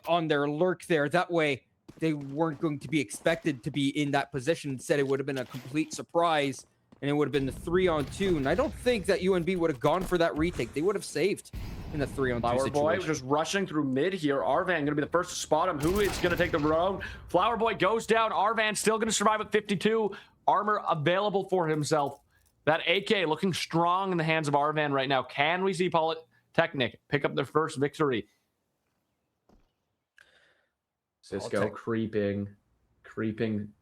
on their lurk there. That way, they weren't going to be expected to be in that position. Instead, it would have been a complete surprise, and it would have been the 3-on-2. And I don't think that UNB would have gone for that retake. They would have saved in the 3-on-2 Flower situation. Boy just rushing through mid here. Arvan going to be the first to spot him. Who is going to take the road? Flower Boy goes down. Arvan still going to survive at 52. Armor available for himself. That AK looking strong in the hands of Arvan right now. Can we see Polytechnic pick up their first victory? Cisco creeping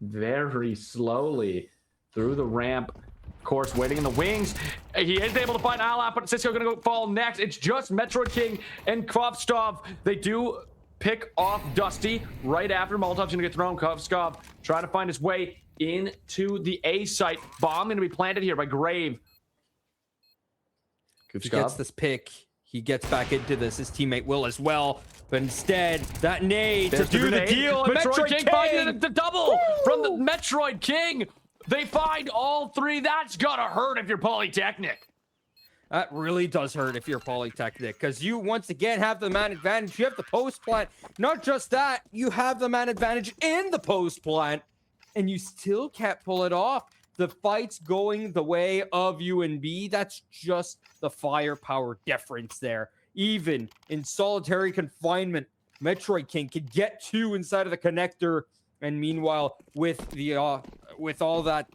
very slowly through the ramp. Of course, waiting in the wings. He is able to find Alap, but Cisco gonna go fall next. It's just Metroid King and Kovstov. They do pick off Dusty right after. Molotov's gonna get thrown. Kovstov trying to find his way into the A site. Bomb gonna be planted here by Grave. He gets this pick. He gets back into this. His teammate will as well. But instead, that nade to do the deal. Metroid King finding the double from the Metroid King. They find all three. That's gotta hurt if you're Polytechnic. That really does hurt if you're Polytechnic, because you once again have the man advantage. You have the post plant. Not just that, you have the man advantage in the post plant, and you still can't pull it off. The fight's going the way of UNB. That's just the firepower difference there. Even in solitary confinement, Metroid King can get two inside of the connector, and meanwhile, with all that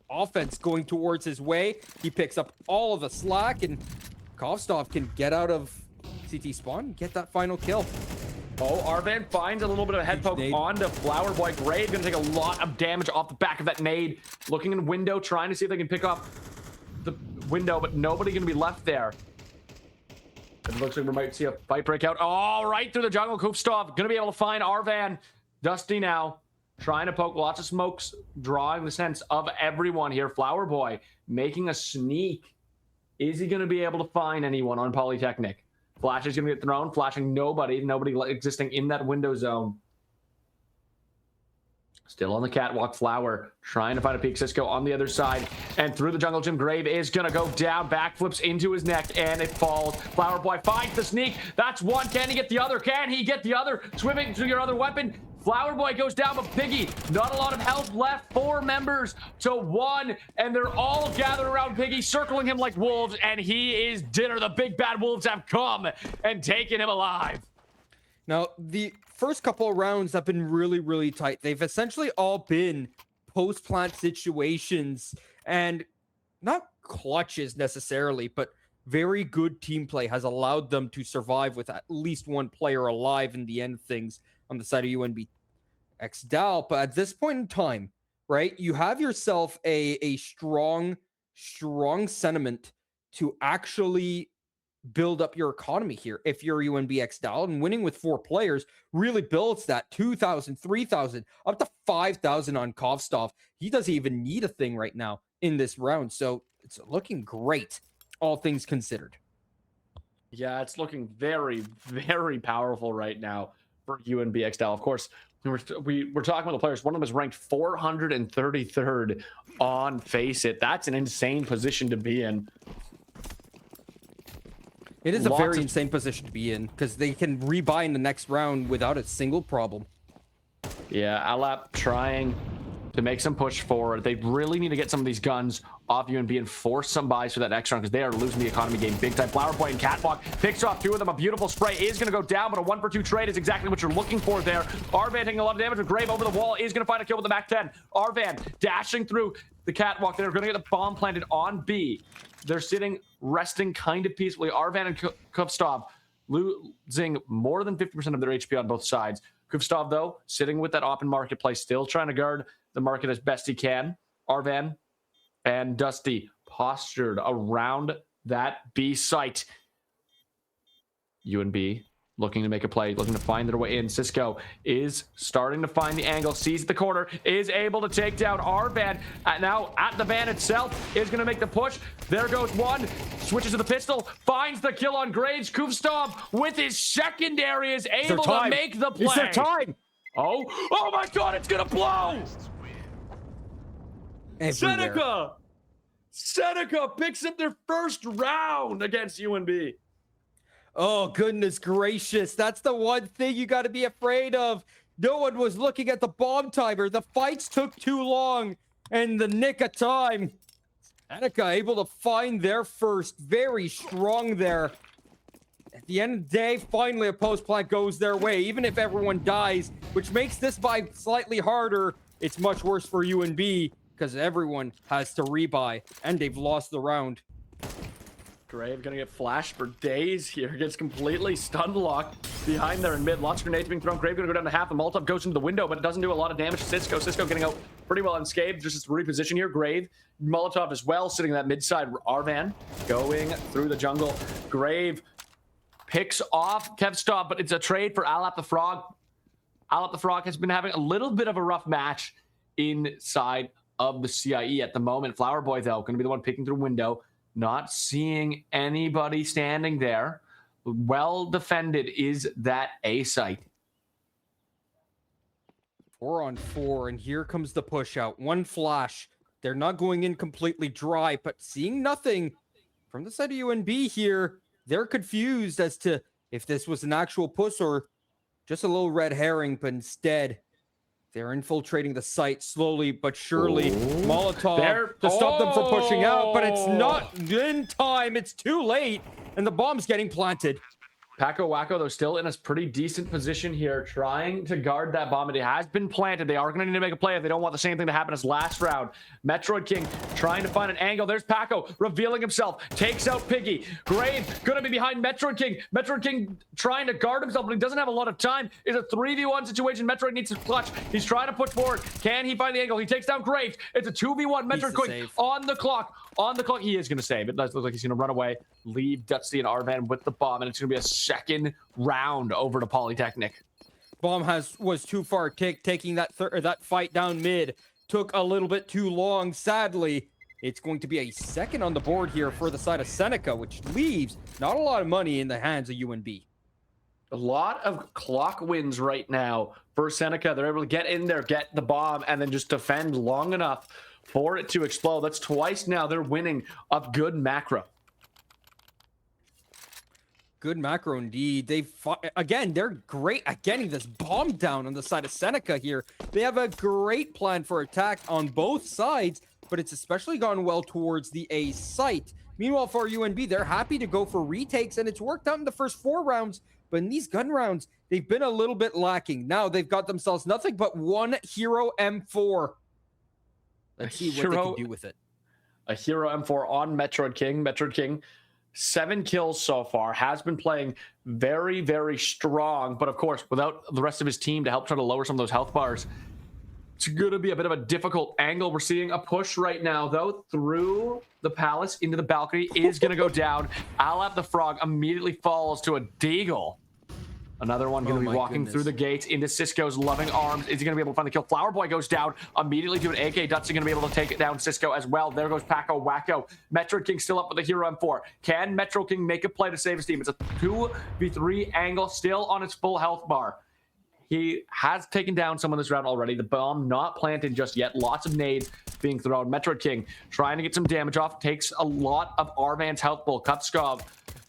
offense going towards his way, he picks up all of the slack, and Kovstov can get out of CT spawn and get that final kill. Oh, Arvan finds a little bit of a head poke onto Flower Boy. Grave gonna take a lot of damage off the back of that nade. Looking in window, trying to see if they can pick up the window, but nobody gonna be left there. It looks like we might see a fight break out. Oh, right through the jungle. Kovstov gonna be able to find Arvan. Dusty now trying to poke. Lots of smokes, drawing the sense of everyone here. Flower Boy making a sneak. Is he gonna be able to find anyone on Polytechnic? Flash is going to get thrown. Flashing nobody existing in that window zone. Still on the catwalk. Flower trying to find a peek. Cisco on the other side. And through the jungle gym. Grave is going to go down. Backflips into his neck. And it falls. Flower Boy finds the sneak. That's one. Can he get the other? Can he get the other? Swimming to your other weapon. Flower Boy goes down, but Piggy, not a lot of health left. 4 members to 1, and they're all gathered around Piggy, circling him like wolves, and he is dinner. The big bad wolves have come and taken him alive. Now, the first couple of rounds have been really, really tight. They've essentially all been post-plant situations, and not clutches necessarily, but very good team play has allowed them to survive with at least one player alive in the end of things on the side of UNB XDAL. But at this point in time, right, you have yourself a strong sentiment to actually build up your economy here. If you're UNB XDAL, and winning with 4 players really builds that 2,000, 3,000, up to 5,000 on Kovstov. He doesn't even need a thing right now in this round. So it's looking great, all things considered. Yeah, it's looking very, very powerful right now for UNB XDAL. Of course, we're talking about the players. One of them is ranked 433rd on Face It. That's an insane position to be in. It is a very insane position to be in, because they can rebuy in the next round without a single problem. Yeah, Alap trying to make some push forward. They really need to get some of these guns off UNB and force some buys for that next round, because they are losing the economy game big time. Flower Boy and Catwalk picks off 2 of them. A beautiful spray is going to go down, but a 1-for-2 trade is exactly what you're looking for there. Arvan taking a lot of damage with Grave over the wall is going to find a kill with the back 10. Arvan dashing through the catwalk. They're going to get the bomb planted on B. They're sitting, resting kind of peacefully. Arvan and Kovstov losing more than 50% of their HP on both sides. Kovstov, though, sitting with that open marketplace, still trying to guard the market as best he can. Arvan and Dusty postured around that B site. UNB looking to make a play, looking to find their way in. Cisco is starting to find the angle, sees the corner, is able to take down Arvan. Now at the van itself, is going to make the push. There goes one, switches to the pistol, finds the kill on Graves. Kovstov with his secondary is able to make the play. It's their time. Oh my God, it's going to blow. Everywhere. Seneca picks up their first round against UNB. Oh, goodness gracious. That's the one thing you got to be afraid of. No one was looking at the bomb timer. The fights took too long in the nick of time. Seneca able to find their first. Very strong there. At the end of the day, finally a post plant goes their way, even if everyone dies, which makes this vibe slightly harder. It's much worse for UNB because everyone has to rebuy, and they've lost the round. Grave gonna get flashed for days here. Gets completely stun locked behind there in mid. Lots of grenades being thrown. Grave gonna go down to half. The Molotov goes into the window, but it doesn't do a lot of damage to Cisco. Cisco getting out pretty well unscathed. Just to reposition here. Grave, Molotov as well, sitting in that mid side. Arvan going through the jungle. Grave picks off Kevstop, but it's a trade for Alap the Frog. Alap the Frog has been having a little bit of a rough match inside of the CIE at the moment. Flower Boy, though, going to be the one picking through window. Not seeing anybody standing there. Well defended is that A site. 4-on-4, and here comes the push out. One flash. They're not going in completely dry, but seeing nothing from the side of UNB here, they're confused as to if this was an actual push or just a little red herring, but instead they're infiltrating the site slowly but surely. Ooh. Molotov to stop them from pushing out, but it's not in time. It's too late, and the bomb's getting planted. Paco Wacko, though, still in a pretty decent position here, trying to guard that bomb. It has been planted. They are going to need to make a play if they don't want the same thing to happen as last round. Metroid King trying to find an angle. There's Paco revealing himself. Takes out Piggy. Grave going to be behind Metroid King. Metroid King trying to guard himself, but he doesn't have a lot of time. It's a 3v1 situation. Metroid needs to clutch. He's trying to push forward. Can he find the angle? He takes down Graves. It's a 2v1. Metroid King on the clock. On the clock. He is going to save. It does look like he's going to run away. Leave Dusty and Arvan with the bomb, and it's going to be a second round over to Polytechnic. Bomb was too far. Taking that fight down mid took a little bit too long. Sadly, it's going to be a second on the board here for the side of Seneca, which leaves not a lot of money in the hands of UNB. A lot of clock wins right now for Seneca. They're able to get in there, get the bomb, and then just defend long enough for it to explode. That's twice now they're winning of good macro. Good macro indeed. Again, they're great at getting this bomb down on the side of Seneca here. They have a great plan for attack on both sides, but it's especially gone well towards the A site. Meanwhile, for UNB, they're happy to go for retakes, and it's worked out in the first 4 rounds, but in these gun rounds, they've been a little bit lacking. Now they've got themselves nothing but one hero M4. Let's see what they can do with it. A hero M4 on Metroid King. Metroid King, 7 kills so far, has been playing very, very strong. But of course, without the rest of his team to help try to lower some of those health bars, it's going to be a bit of a difficult angle. We're seeing a push right now, though, through the palace into the balcony is going to go down. Alap the Frog immediately falls to a deagle. Another one going to be walking through the gates into Cisco's loving arms. Is he going to be able to find the kill? Flower Boy goes down immediately to an AK. Dutzy going to be able to take down Cisco as well. There goes Paco Wacko. Metro King still up with the hero M4. Can Metro King make a play to save his team? It's a 2v3 angle, still on its full health bar. He has taken down someone this round already. The bomb not planted just yet. Lots of nades being thrown. Metroid King trying to get some damage off. Takes a lot of Arvan's health pool. Cupskov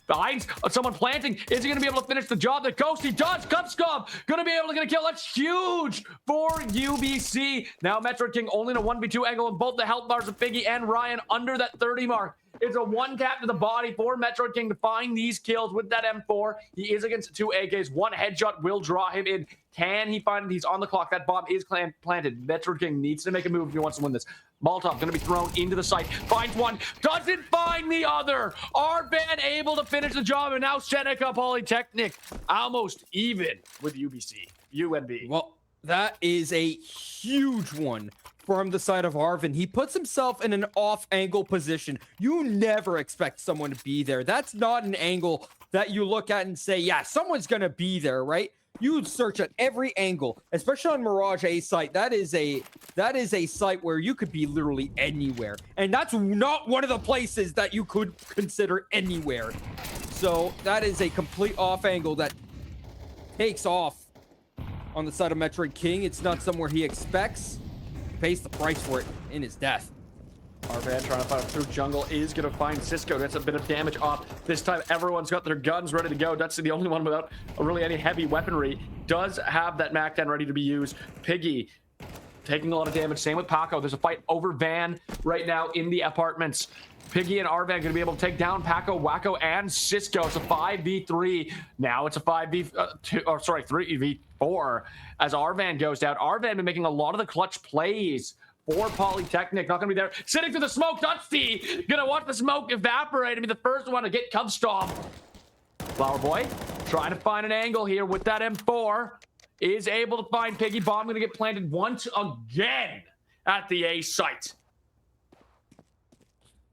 behind someone planting. Is he going to be able to finish the job? The Ghost, he does. Cupskov going to be able to get a kill. That's huge for UBC. Now Metroid King only in a 1v2 angle, and both the health bars of Figgy and Ryan under that 30 mark. It's a one tap to the body for Metroid King to find these kills with that M4. He is against 2 AKs. One headshot will draw him in. Can he find it? He's on the clock. That bomb is planted. Metroid King needs to make a move if he wants to win this. Molotov going to be thrown into the site. Finds one. Doesn't find the other. Arvan able to finish the job. And now Seneca Polytechnic almost even with UNB. Well, that is a huge one from the side of Arvan. He puts himself in an off-angle position. You never expect someone to be there. That's not an angle that you look at and say, yeah, someone's going to be there, right? You would search at every angle, especially on Mirage A site. That is a site where you could be literally anywhere. And that's not one of the places that you could consider anywhere. So that is a complete off angle that takes off on the side of Metroid King. It's not somewhere he expects. Pays the price for it in his death. Arvan trying to fight through jungle is going to find Cisco. That's a bit of damage off. This time, everyone's got their guns ready to go. That's the only one without really any heavy weaponry. Does have that MAC-10 ready to be used. Piggy taking a lot of damage. Same with Paco. There's a fight over Van right now in the apartments. Piggy and Arvan going to be able to take down Paco, Wacko, and Cisco. It's a 5v3. Now it's a 3v4 as Arvan goes down. Arvan been making a lot of the clutch plays for Polytechnic. Not going to be there. Sitting through the smoke. Dusty going to watch the smoke evaporate and be the first one to get Cub Stomp. Flower Boy trying to find an angle here with that M4. Is able to find Piggy. Bomb going to get planted once again at the A site.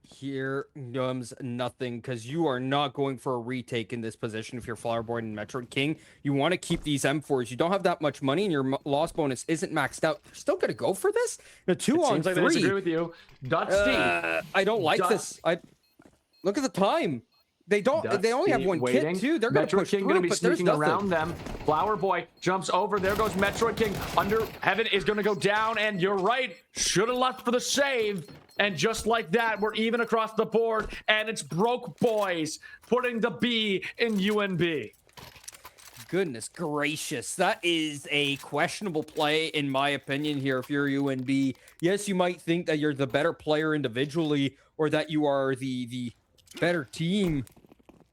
Here comes nothing, because you are not going for a retake in this position if you're Flower Boy and Metroid King. You want to keep these M4s. You don't have that much money and your loss bonus isn't maxed out. You're still going to go for this? The 2 on 3. Seems like they disagree with you. Dusty. I don't like this. Look at the time. They don't. Dusty they only have one waiting. kit too. They're going to push King through, going to be but there's sneaking nothing around them. Flower Boy jumps over. There goes Metroid King. Under Heaven is going to go down, and you're right. Should have left for the save. And just like that, we're even across the board, and it's Broke Boys putting the B in UNB. Goodness gracious, that is a questionable play in my opinion here if you're UNB. Yes, you might think that you're the better player individually or that you are the better team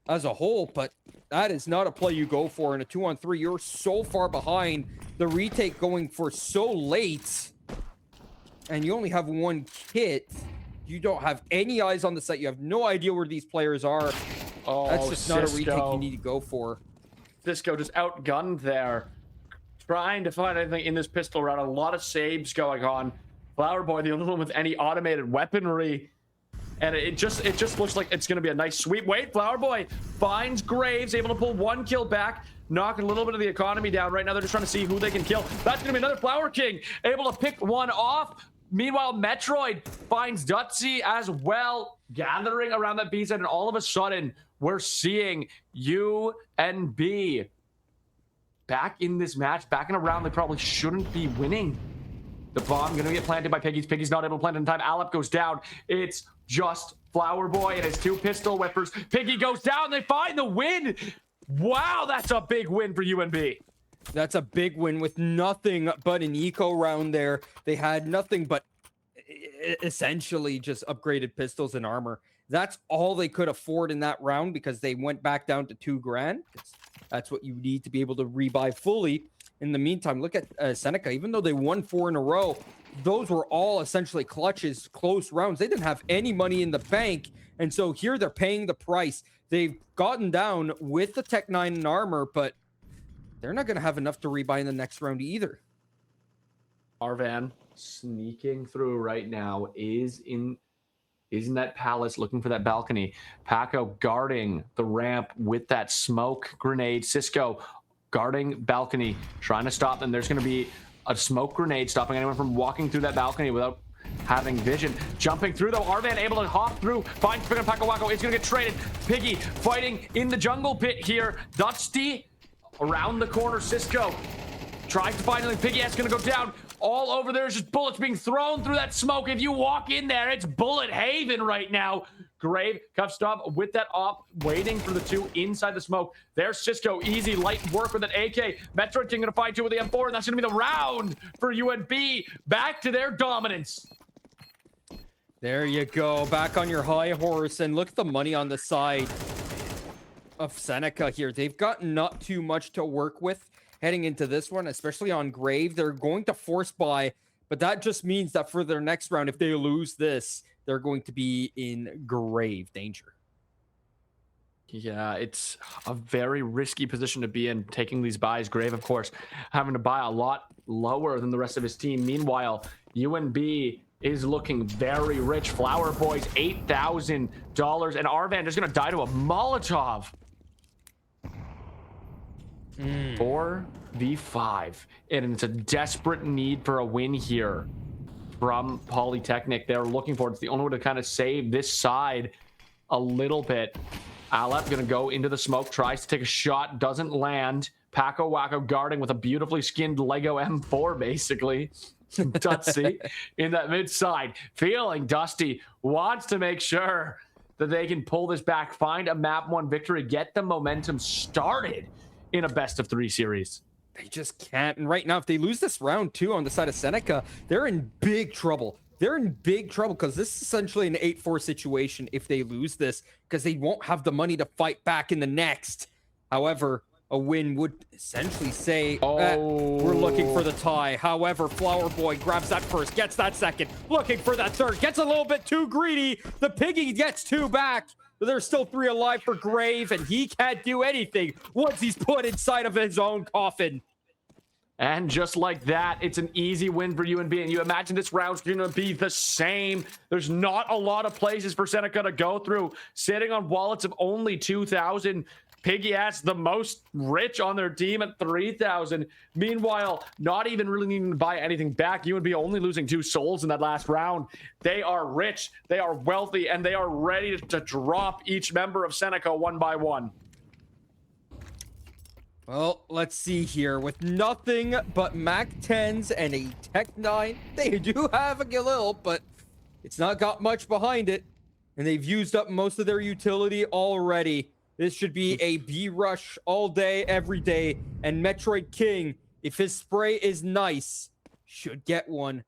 as a whole, but that is not a play you go for in a 2-on-3. You're so far behind. The retake going for so late, and you only have one kit. You don't have any eyes on the site. You have no idea where these players are. Oh, that's just not a retake Cisco. you need to go for. Cisco just outgunned there, trying to find anything in this pistol round. A lot of saves going on. Flower Boy, the only one with any automated weaponry. And it just looks like it's going to be a nice sweep. Wait, Flower Boy finds Graves, able to pull 1 kill back, knocking a little bit of the economy down. Right now, they're just trying to see who they can kill. That's going to be another Flower King, able to pick one off. Meanwhile, Metroid finds Dutsy as well, gathering around that B side, and all of a sudden, we're seeing UNB back in this match, back in a round they probably shouldn't be winning. The bomb going to get planted by Piggy. Piggy's not able to plant it in time. Alep goes down. It's just Flower Boy and his 2 pistol whippers. Piggy goes down. They find the win. Wow, that's a big win for UNB. That's a big win with nothing but an eco round there. They had nothing but essentially just upgraded pistols and armor. That's all they could afford in that round because they went back down to $2,000. That's what you need to be able to rebuy fully. In the meantime, look at Seneca. Even though they won 4 in a row, those were all essentially clutches, close rounds. They didn't have any money in the bank. And so here they're paying the price. They've gotten down with the Tech 9 and armor, but they're not going to have enough to rebuy in the next round either. Arvan sneaking through right now is in that palace looking for that balcony. Paco guarding the ramp with that smoke grenade. Cisco guarding balcony, trying to stop them. There's going to be a smoke grenade stopping anyone from walking through that balcony without having vision. Jumping through though, Arvan able to hop through, finds Paco Wacko. It's going to get traded. Piggy fighting in the jungle pit here. Dusty around the corner. Cisco tries to find anything. Piggy is going to go down. All over there's just bullets being thrown through that smoke. If you walk in there, it's bullet haven right now. Grave, Cuff Stop with that op, waiting for the 2 inside the smoke. There's Cisco, easy, light work with an AK. Metroid King going to find 2 with the M4, and that's going to be the round for UNB. Back to their dominance. There you go, back on your high horse, and look at the money on the side of Seneca here. They've got not too much to work with heading into this one, especially on Grave. They're going to force buy, but that just means that for their next round, if they lose this, they're going to be in grave danger. Yeah, it's a very risky position to be in, taking these buys. Grave, of course, having to buy a lot lower than the rest of his team. Meanwhile, UNB is looking very rich. Flower Boys, $8,000, and Arvan is going to die to a Molotov. 4v5, and it's a desperate need for a win here from Polytechnic. They're looking for it. It's the only way to kind of save this side a little bit. Alep gonna go into the smoke, tries to take a shot, doesn't land. Paco Wacko guarding with a beautifully skinned Lego M4, basically. Dusty in that mid side, feeling Dusty wants to make sure that they can pull this back, find a map 1 victory, get the momentum started in a best of 3 series. They just can't. And right now, if they lose this round 2 on the side of Seneca, they're in big trouble. They're in big trouble because this is essentially an 8-4 situation if they lose this, because they won't have the money to fight back in the next. However, a win would essentially say, we're looking for the tie. However, Flower Boy grabs that first, gets that second, looking for that third, gets a little bit too greedy. The Piggy gets 2 back, but there's still 3 alive for Grave, and he can't do anything once he's put inside of his own coffin. And just like that, it's an easy win for UNB. And you imagine this round's going to be the same. There's not a lot of places for Seneca to go through. Sitting on wallets of only 2,000. Piggy Ass the most rich on their team at 3,000. Meanwhile, not even really needing to buy anything back. UNB only losing 2 souls in that last round. They are rich, they are wealthy, and they are ready to drop each member of Seneca one by one. Well, let's see here. With nothing but Mac 10s and a Tech 9, they do have a Galil, but it's not got much behind it. And they've used up most of their utility already. This should be a B-rush all day, every day. And Metroid King, if his spray is nice, should get one.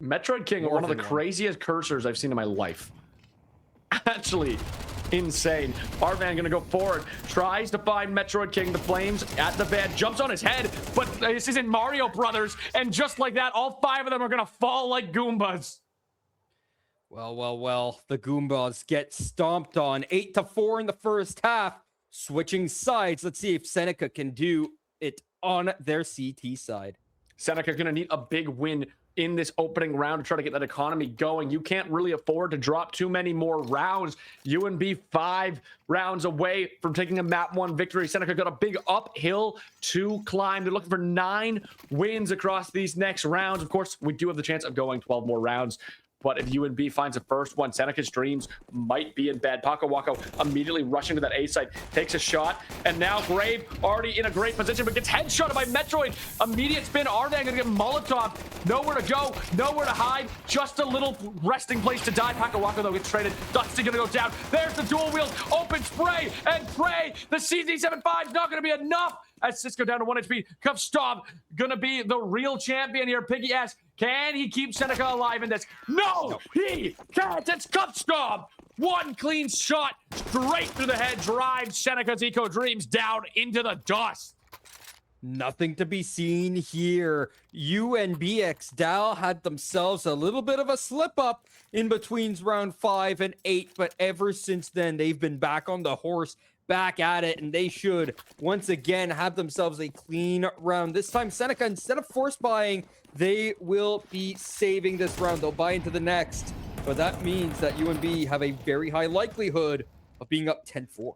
Metroid King, one of the craziest cursors I've seen in my life. Actually, insane. Arvan gonna go forward, tries to find Metroid King. The flames at the bed, jumps on his head, but this isn't Mario Brothers, and just like that, all 5 of them are gonna fall like Goombas. Well, the Goombas get stomped on. 8-4 in the first half. Switching sides. Let's see if Seneca can do it on their CT side. Seneca gonna need a big win in this opening round to try to get that economy going. You can't really afford to drop too many more rounds. UNB 5 rounds away from taking a map 1 victory. Seneca got a big uphill to climb. They're looking for 9 wins across these next rounds. Of course, we do have the chance of going 12 more rounds. But if UNB finds the first one, Seneca's dreams might be in bed. Paco Waco immediately rushing to that A site, takes a shot, and now Grave already in a great position, but gets headshotted by Metroid. Immediate spin, Ardan gonna get Molotov. Nowhere to go, nowhere to hide, just a little resting place to die. Paco Waco though gets traded. Dusty gonna go down. There's the dual wield, open spray, and pray. The CZ75 is not gonna be enough. As Cisco down to 1 HP. Kupstov gonna be the real champion here. Piggy asks, can he keep Seneca alive in this? No, he can't. It's Kupstov. 1 clean shot straight through the head drives Seneca's Eco Dreams down into the dust. Nothing to be seen here. UNBX Dal had themselves a little bit of a slip up in between round 5 and 8, but ever since then, they've been back on the horse, back at it, and they should once again have themselves a clean round. This time, Seneca, instead of force buying, they will be saving this round. They'll buy into the next, but that means that UNB have a very high likelihood of being up 10-4.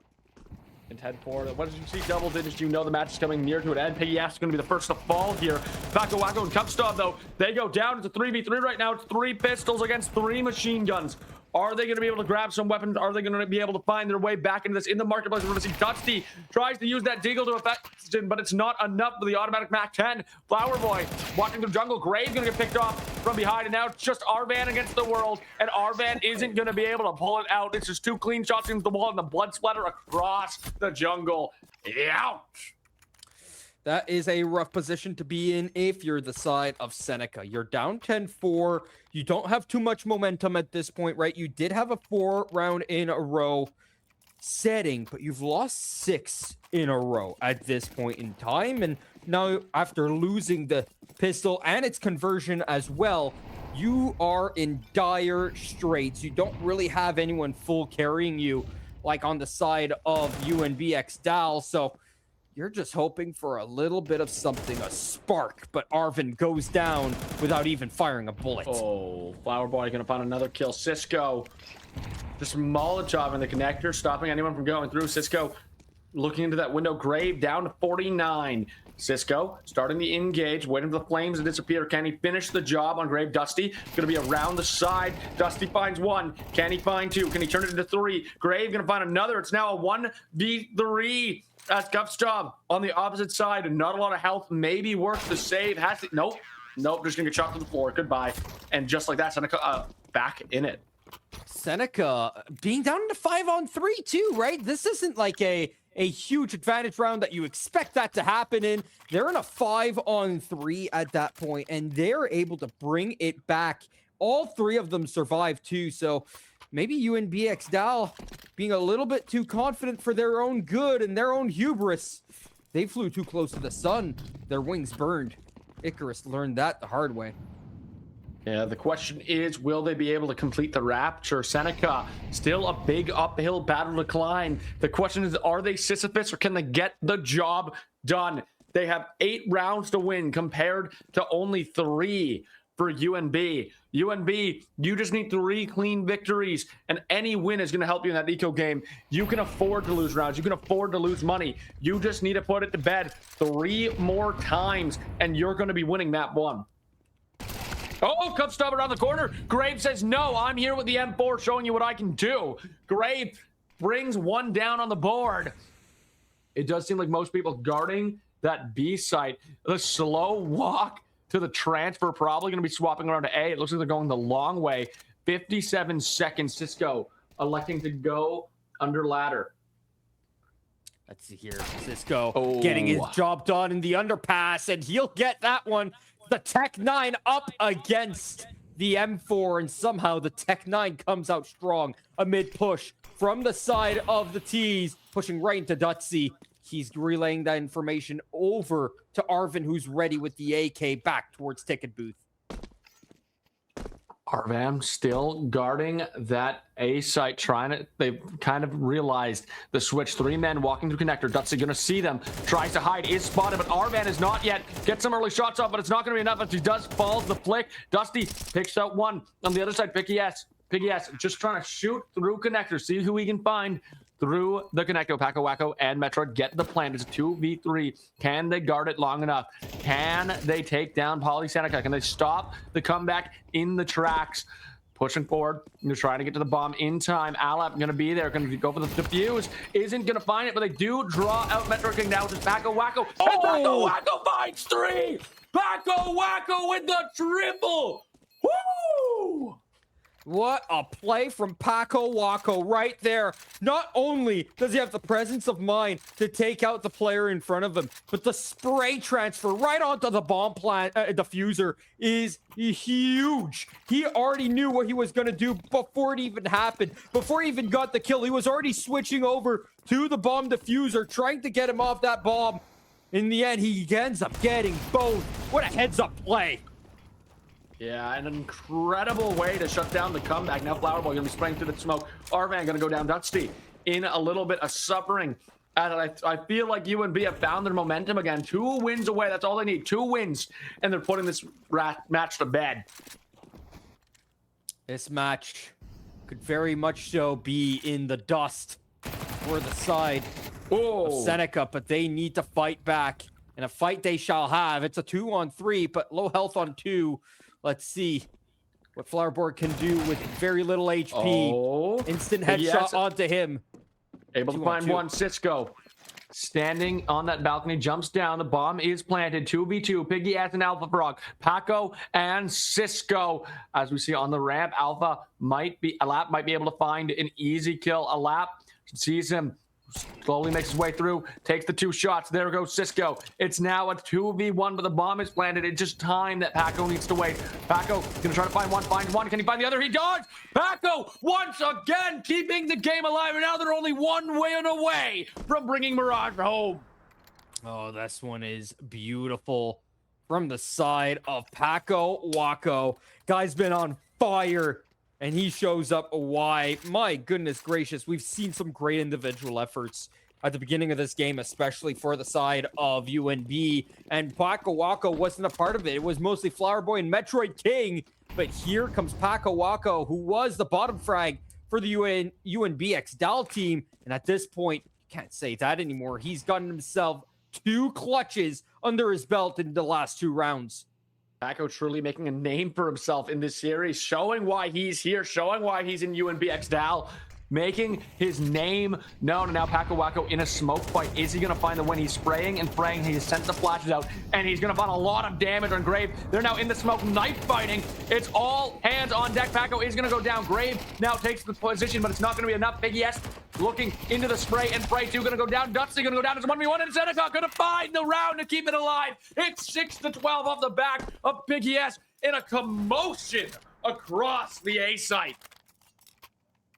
And 10-4. What did you see? Double digits. You know the match is coming near to an end. Piggy Ass is going to be the first to fall here. Paco Waco and Kupstov, though, they go down. It's a 3v3 right now. It's 3 pistols against 3 machine guns. Are they going to be able to grab some weapons? Are they going to be able to find their way back into this? In the marketplace, we're going to see Dusty tries to use that deagle to effect, but it's not enough for the automatic Mac 10. Flower Boy walking through jungle. Grave going to get picked off from behind, and now it's just Arvan against the world, and Arvan isn't going to be able to pull it out. It's just 2 clean shots into the wall, and the blood splatter across the jungle. Ouch. That is a rough position to be in if you're the side of Seneca. You're down 10-4. You don't have too much momentum at this point, right? You did have a 4 round in a row setting, but you've lost 6 in a row at this point in time. And now after losing the pistol and its conversion as well, you are in dire straits. You don't really have anyone full carrying you like on the side of UNBX Dal. So you're just hoping for a little bit of something, a spark, but Arvin goes down without even firing a bullet. Oh, Flower Boy gonna find another kill. Cisco, just Molotov in the connector, stopping anyone from going through. Cisco looking into that window. Grave down to 49. Cisco starting the engage, waiting for the flames to disappear. Can he finish the job on Grave? Dusty gonna be around the side. Dusty finds 1. Can he find 2? Can he turn it into 3? Grave gonna find another. It's now a 1v3. That's Kupstov on the opposite side. Not a lot of health. Maybe worth the save. Has to. Nope. Nope, just gonna get shot to the floor. Goodbye. And just like that, Seneca back in it. Seneca being down to 5-on-3 too, right? This isn't like a huge advantage round that you expect that to happen in. They're in a 5-on-3 at that point, and they're able to bring it back. All three of them survive too, so maybe UNBX Dal being a little bit too confident for their own good and their own hubris. They flew too close to the sun. Their wings burned. Icarus learned that the hard way. Yeah, the question is, will they be able to complete the Rapture? Seneca, still a big uphill battle to climb. The question is, are they Sisyphus or can they get the job done? They have 8 rounds to win compared to only 3 for UNB. UNB, you just need 3 clean victories, and any win is going to help you in that eco game. You can afford to lose rounds. You can afford to lose money. You just need to put it to bed 3 more times, and you're going to be winning map 1. Oh, Cup stop around the corner. Grave says, no, I'm here with the M4 showing you what I can do. Grave brings 1 down on the board. It does seem like most people guarding that B site. The slow walk to the transfer, probably going to be swapping around to A. It looks like they're going the long way. 57 seconds. Cisco electing to go under ladder. Let's see here. Cisco getting his job done in the underpass, and he'll get that one. The Tech 9 up against the M4, and somehow the Tech 9 comes out strong amid push from the side of the T's, pushing right into Dutsy. He's relaying that information over to Arvin, who's ready with the AK back towards ticket booth. Arvan still guarding that A site, they've kind of realized the switch. 3 men walking through connector. Dutsy gonna see them, tries to hide, is spotted, but Arvan is not yet. Gets some early shots off, but it's not gonna be enough as he does falls the flick. Dusty picks out 1. On the other side, Piggy S just trying to shoot through connector, see who he can find through the connector. Paco Wacko and Metroid get the plan. It's a 2v3. Can they guard it long enough? Can they take down Poly Seneca? Can they stop the comeback in the tracks? Pushing forward. They're trying to get to the bomb in time. Alap going to be there. Going to go for the defuse. Isn't going to find it, but they do draw out Metroid King now, which is Paco Wacko. And Paco Wacko finds 3! Paco Wacko with the triple! Woo! What a play from Paco Wacko right there. Not only does he have the presence of mind to take out the player in front of him, but the spray transfer right onto the bomb plant diffuser is huge. He already knew what he was going to do before it even happened. Before he even got the kill, he was already switching over to the bomb diffuser, trying to get him off that bomb. In the end, he ends up getting both. What a heads-up play. Yeah, an incredible way to shut down the comeback. Now Flower Boy gonna be spraying through the smoke. Arvan gonna go down. Dusty in a little bit of suffering. And I feel like UNB have found their momentum again. 2 wins away. That's all they need. 2 wins. And they're putting this match to bed. This match could very much so be in the dust for the side of Seneca, but they need to fight back. And a fight they shall have. It's a 2-on-3, but low health on 2. Let's see what Flowerboard can do with very little HP. Instant headshot onto him. Able to find 1. Cisco standing on that balcony, jumps down. The bomb is planted. 2v2. Piggy as an Alpha Frog. Paco and Cisco. As we see on the ramp, Alap might be able to find an easy kill. Alap sees him. Slowly makes his way through, takes the 2 shots. There goes Cisco. It's now a 2v1, but the bomb is planted. It's just time that Paco needs to wait. Paco gonna try to find 1, finds 1. Can he find the other? He does! Paco, once again, keeping the game alive, and now they're only 1 win away from bringing Mirage home. Oh, this one is beautiful from the side of Paco Wacko. Guy's been on fire. And he shows up why. My goodness gracious, we've seen some great individual efforts at the beginning of this game, especially for the side of UNB. And Paco Wacko wasn't a part of it. It was mostly Flower Boy and Metroid King. But here comes Paco Wacko, who was the bottom frag for the UNBX Dal team. And at this point, you can't say that anymore. He's gotten himself 2 clutches under his belt in the last 2 rounds. Paco truly making a name for himself in this series, showing why he's here, showing why he's in UNBX Dal. making his name known. And now Paco Waco in a smoke fight. Is he going to find the win? He's spraying and praying. He sent the flashes out, and he's going to find a lot of damage on Grave. They're now in the smoke, knife fighting. It's all hands on deck. Paco is going to go down. Grave now takes the position, but it's not going to be enough. Big yes looking into the spray, and Spray 2 going to go down. Dutsy going to go down as a 1v1, and Seneca going to find the round to keep it alive. It's 6-12 off the back of Big S in a commotion across the A site.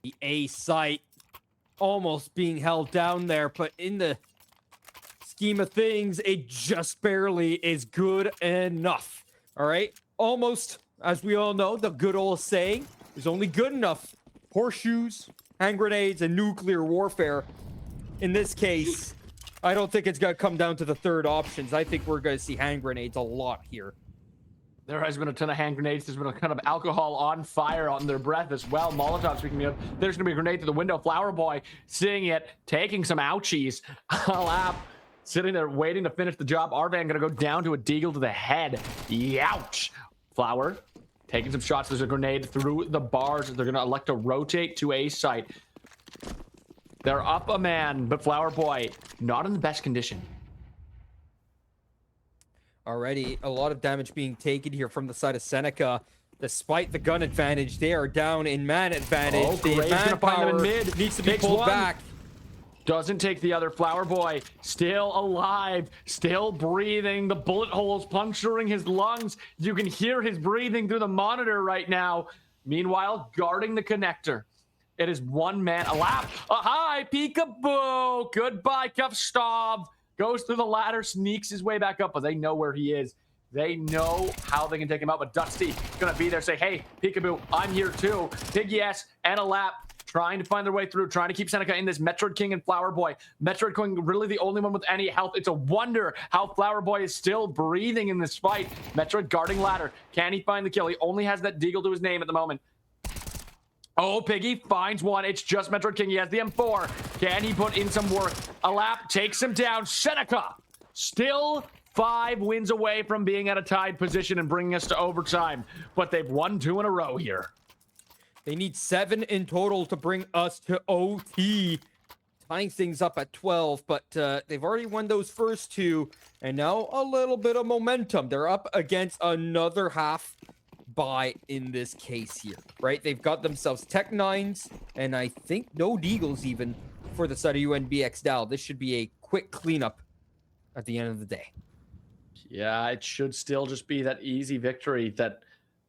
The A site almost being held down there, but in the scheme of things, it just barely is good enough. All right? Almost, as we all know, the good old saying is only good enough. Horseshoes, hand grenades, and nuclear warfare. In this case, I don't think it's going to come down to the third options. I think we're going to see hand grenades a lot here. There has been a ton of hand grenades. There's been a ton of alcohol on fire on their breath as well. Molotov, speaking of, there's going to be a grenade through the window. Flower Boy seeing it, taking some ouchies. Alap sitting there waiting to finish the job. Arvan going to go down to a deagle to the head. Youch. Flower taking some shots. There's a grenade through the bars. They're going to elect to rotate to A site. They're up a man, but Flower Boy not in the best condition. Already a lot of damage being taken here from the side of Seneca. Despite the gun advantage, they are down in man advantage. Oh, the Graves gonna find them in mid. Needs to be Takes pulled one. back. Doesn't take the other. Flower Boy still alive, still breathing. The bullet holes puncturing his lungs. You can hear his breathing through the monitor right now. Meanwhile, guarding the connector. It is one man. A lap. A high. Peekaboo. Goodbye, Kufstov. Goes through the ladder, sneaks his way back up, but they know where he is. They know how they can take him out, but Dusty gonna be there, say, hey, Peekaboo, I'm here too. Piggy S and a lap trying to find their way through, trying to keep Seneca in this. Metroid King and Flower Boy. Metroid King really the only one with any health. It's a wonder how Flower Boy is still breathing in this fight. Metroid guarding ladder. Can he find the kill? He only has that deagle to his name at the moment. Oh, Piggy finds one. It's just Metroid King. He has the M4. Can he put in some work? A lap takes him down. Seneca still 5 wins away from being at a tied position and bringing us to overtime. But they've won 2 in a row here. They need 7 in total to bring us to OT. Tying things up at 12, but they've already won those first 2. And now a little bit of momentum. They're up against another half buy in this case here, right? They've got themselves Tech 9s, and I think no Deagles even for the side of UNBX Dow. This should be a quick cleanup at the end of the day. Yeah, it should still just be that easy victory that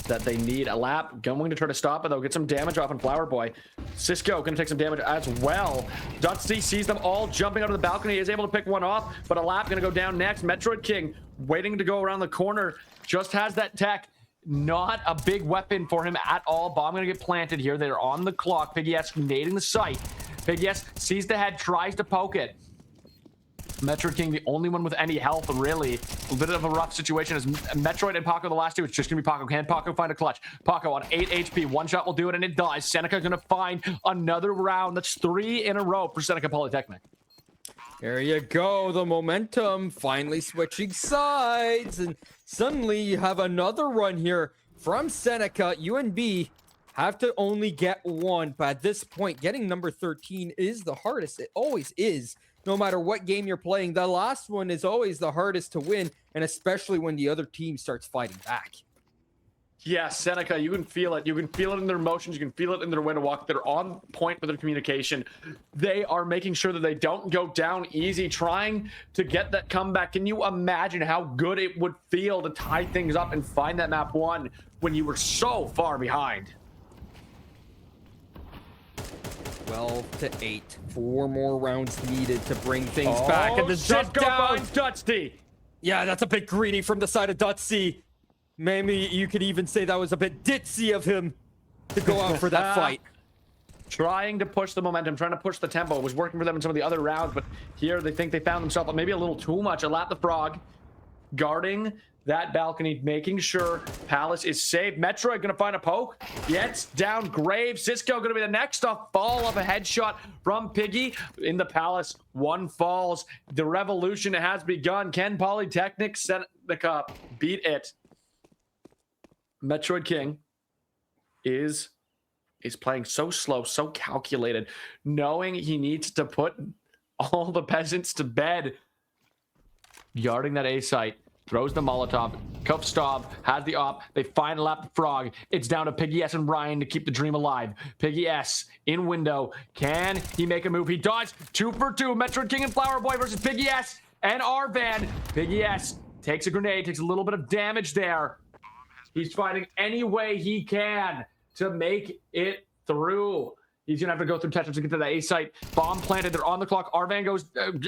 they need. A lap going to try to stop it, though. Get some damage off on Flower Boy. Cisco going to take some damage as well. Dutsy sees them all jumping out of the balcony, is able to pick one off, but a lap going to go down next. Metroid King waiting to go around the corner, just has that tech. Not a big weapon for him at all. Bomb going to get planted here. They're on the clock. Piggy S nading the site. Piggy S sees the head, tries to poke it. Metroid King, the only one with any health, really. A bit of a rough situation as Metroid and Paco, the last 2. It's just going to be Paco. Can Paco find a clutch? Paco on 8 HP. One shot will do it, and it does. Seneca going to find another round. That's 3 in a row for Seneca Polytechnic. There you go. The momentum finally switching sides. And suddenly you have another run here from Seneca. UNB have to only get 1. But at this point, getting number 13 is the hardest. It always is. No matter what game you're playing, the last one is always the hardest to win. And especially when the other team starts fighting back. Yeah, Seneca, you can feel it. You can feel it in their motions. You can feel it in their way to walk. They're on point with their communication. They are making sure that they don't go down easy, trying to get that comeback. Can you imagine how good it would feel to tie things up and find that map 1 when you were so far behind? 12-8. 4 more rounds needed to bring things back. And the jump down. Dutsy. Yeah, that's a bit greedy from the side of Dutsy. Maybe you could even say that was a bit ditzy of him to go out for that fight. Trying to push the momentum, trying to push the tempo. It was working for them in some of the other rounds, but here they think they found themselves maybe a little too much. A lap the frog, guarding that balcony, making sure Palace is safe. Metroid gonna find a poke. Gets down Grave. Cisco gonna be the next to fall off a headshot from Piggy. In the Palace, 1 falls. The revolution has begun. Can Polytechnic Seneca beat it? Metroid King is is playing so slow, so calculated, knowing he needs to put all the peasants to bed. Yarding that A site, throws the Molotov. Kufstov has the op. They final lap the frog. It's down to Piggy S and Ryan to keep the dream alive. Piggy S in window. Can he make a move? He does. 2 for 2. Metro King and Flower Boy versus Piggy S and Arvan. Piggy S takes a grenade, takes a little bit of damage there. He's fighting any way he can to make it through. He's going to have to go through Tetris to get to the A site. Bomb planted. They're on the clock. Arvan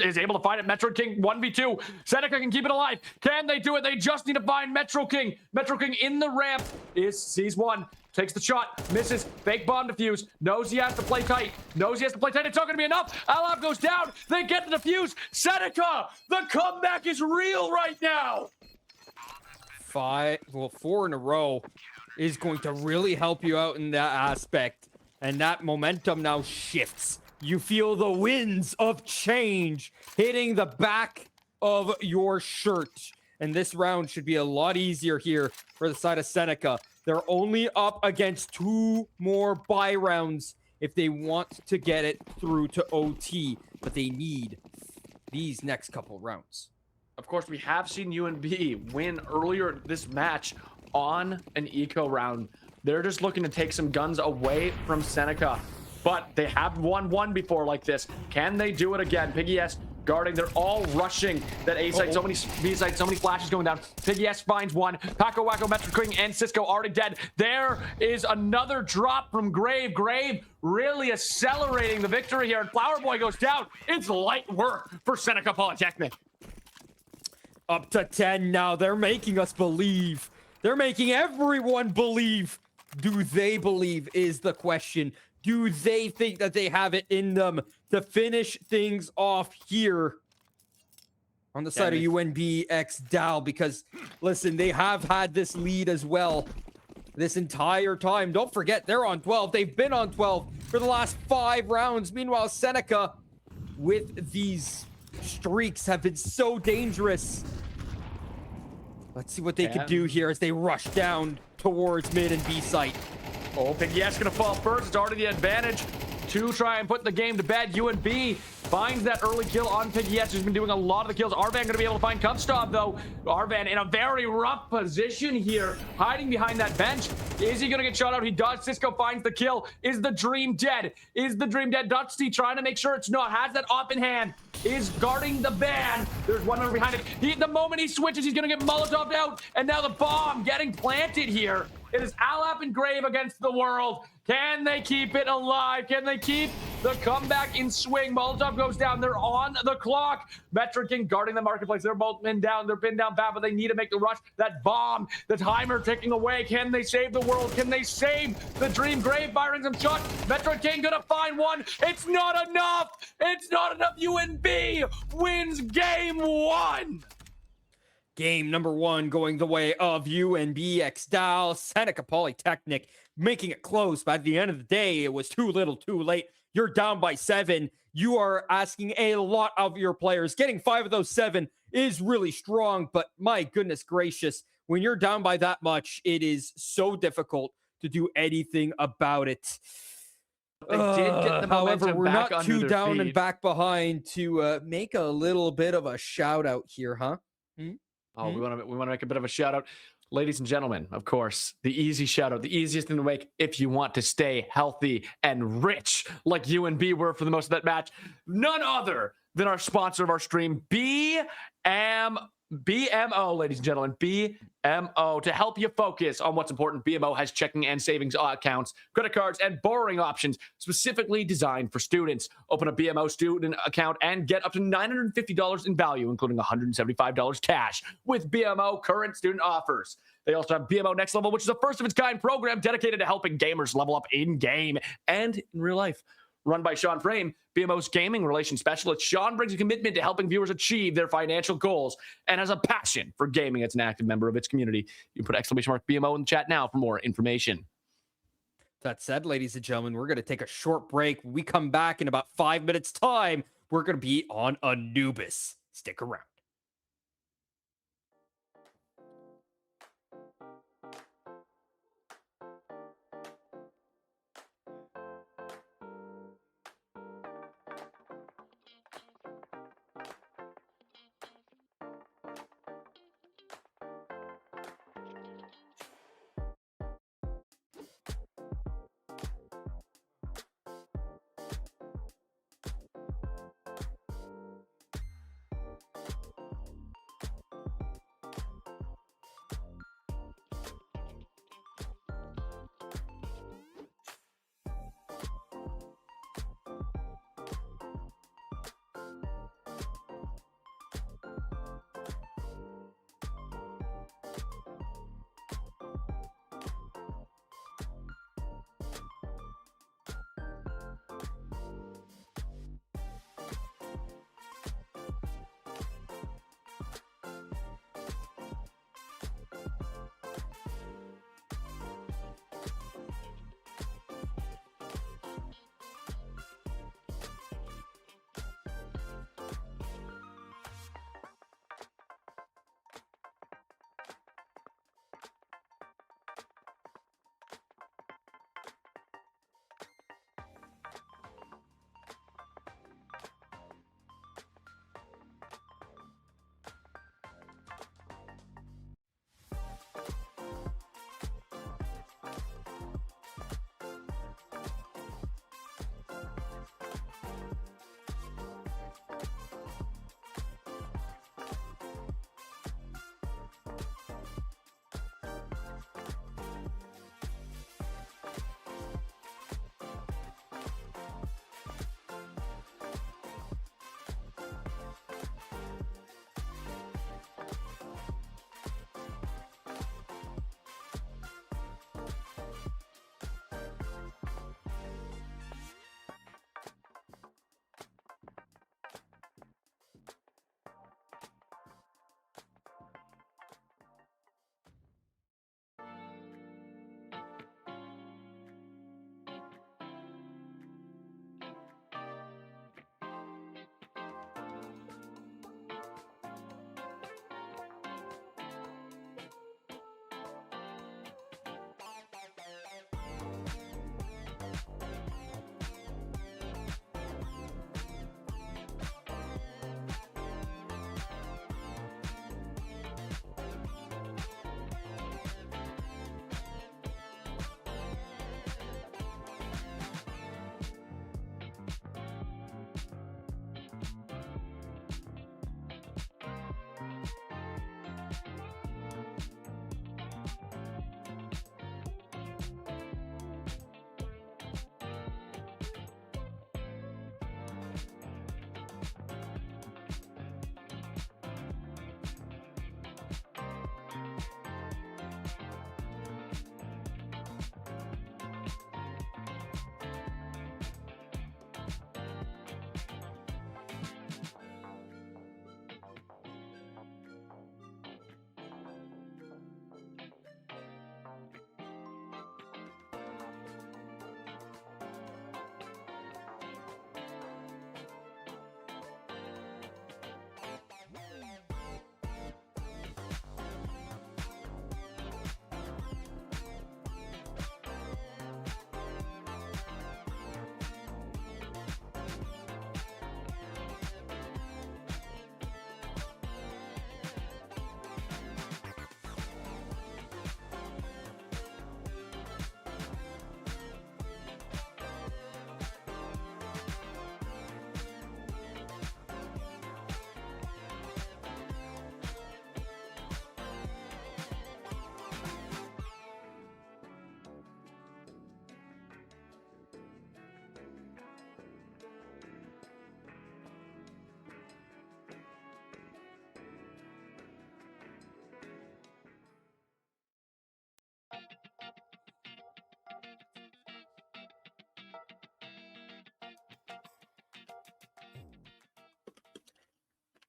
is able to find it. Metro King 1v2. Seneca can keep it alive. Can they do it? They just need to find Metro King. Metro King in the ramp sees one. Takes the shot. Misses. Fake bomb defuse. Knows he has to play tight. Knows he has to play tight. It's not going to be enough. Alab goes down. They get the defuse. Seneca, the comeback is real right now. 4 in a row is going to really help you out in that aspect. And that momentum now shifts. You feel the winds of change hitting the back of your shirt. And this round should be a lot easier here for the side of Seneca. They're only up against 2 more buy rounds if they want to get it through to OT. But they need these next couple rounds. Of course, we have seen UNB win earlier this match on an eco round. They're just looking to take some guns away from Seneca, but they have won one before like this. Can they do it again? Piggy S guarding. They're all rushing that A site. So many B sites, so many flashes going down. Piggy S finds one. Paco Wacko, Metro King, and Cisco already dead. There is another drop from Grave. Grave really accelerating the victory here, and Flower Boy goes down. It's light work for Seneca Polytechnic. Up to 10 now. They're making us believe. They're making everyone believe. Do they believe is the question. Do they think that they have it in them to finish things off here on the side of UNB x Dow? Because, listen, they have had this lead as well this entire time. Don't forget, they're on 12. They've been on 12 for the last 5 rounds. Meanwhile, Seneca, with these streaks, have been so dangerous. Let's see what they can do here as they rush down towards mid and B site. Oh, Piggy S gonna fall first. It's already the advantage to try and put the game to bed. UNB finds that early kill on Piggy S, who's been doing a lot of the kills. Arvan gonna be able to find Kufstov though. Arvan in a very rough position here, hiding behind that bench. Is he gonna get shot out? He does. Cisco finds the kill. Is the dream dead? Is the dream dead? Dusty trying to make sure it's not. Has that op in hand. Is guarding the van. There's one over behind it. The moment he switches, he's gonna get Molotov'd out. And now the bomb getting planted here. It is Alap and Grave against the world. Can they keep it alive? Can they keep the comeback in swing? Molotov goes down. They're on the clock. Metro King guarding the marketplace. They're both pinned down. They're pinned down bad, but they need to make the rush. That bomb, the timer ticking away. Can they save the world? Can they save the dream? Grave firing some shots. Metro King gonna find one. It's not enough. It's not enough. UNB wins game 1. Game number 1 going the way of UNB x Dow. Seneca Polytechnic making it close, but at the end of the day, it was too little too late. You're down by 7. You are asking a lot of your players. Getting 5 of those 7 is really strong, but my goodness gracious, when you're down by that much, it is so difficult to do anything about it. They did get the however, momentum we're back not under too their down feet. and back behind to make a little bit of a shout out here, huh? Oh, we want to make a bit of a shout out. Ladies and gentlemen, of course, the easy shout out, the easiest thing to make if you want to stay healthy and rich like UNB were for the most of that match. None other than our sponsor of our stream, BMO, ladies and gentlemen, BMO. To help you focus on what's important, BMO has checking and savings accounts, credit cards, and borrowing options specifically designed for students. Open a BMO student account and get up to $950 in value, including $175 cash with BMO current student offers. They also have BMO Next Level, which is a first-of-its-kind program dedicated to helping gamers level up in-game and in real life. Run by Sean Frame, BMO's gaming relations specialist, Sean brings a commitment to helping viewers achieve their financial goals and has a passion for gaming as an active member of its community. You can put !BMO in the chat now for more information. That said, ladies and gentlemen, we're going to take a short break. When we come back in about 5 minutes' time, we're going to be on Anubis. Stick around.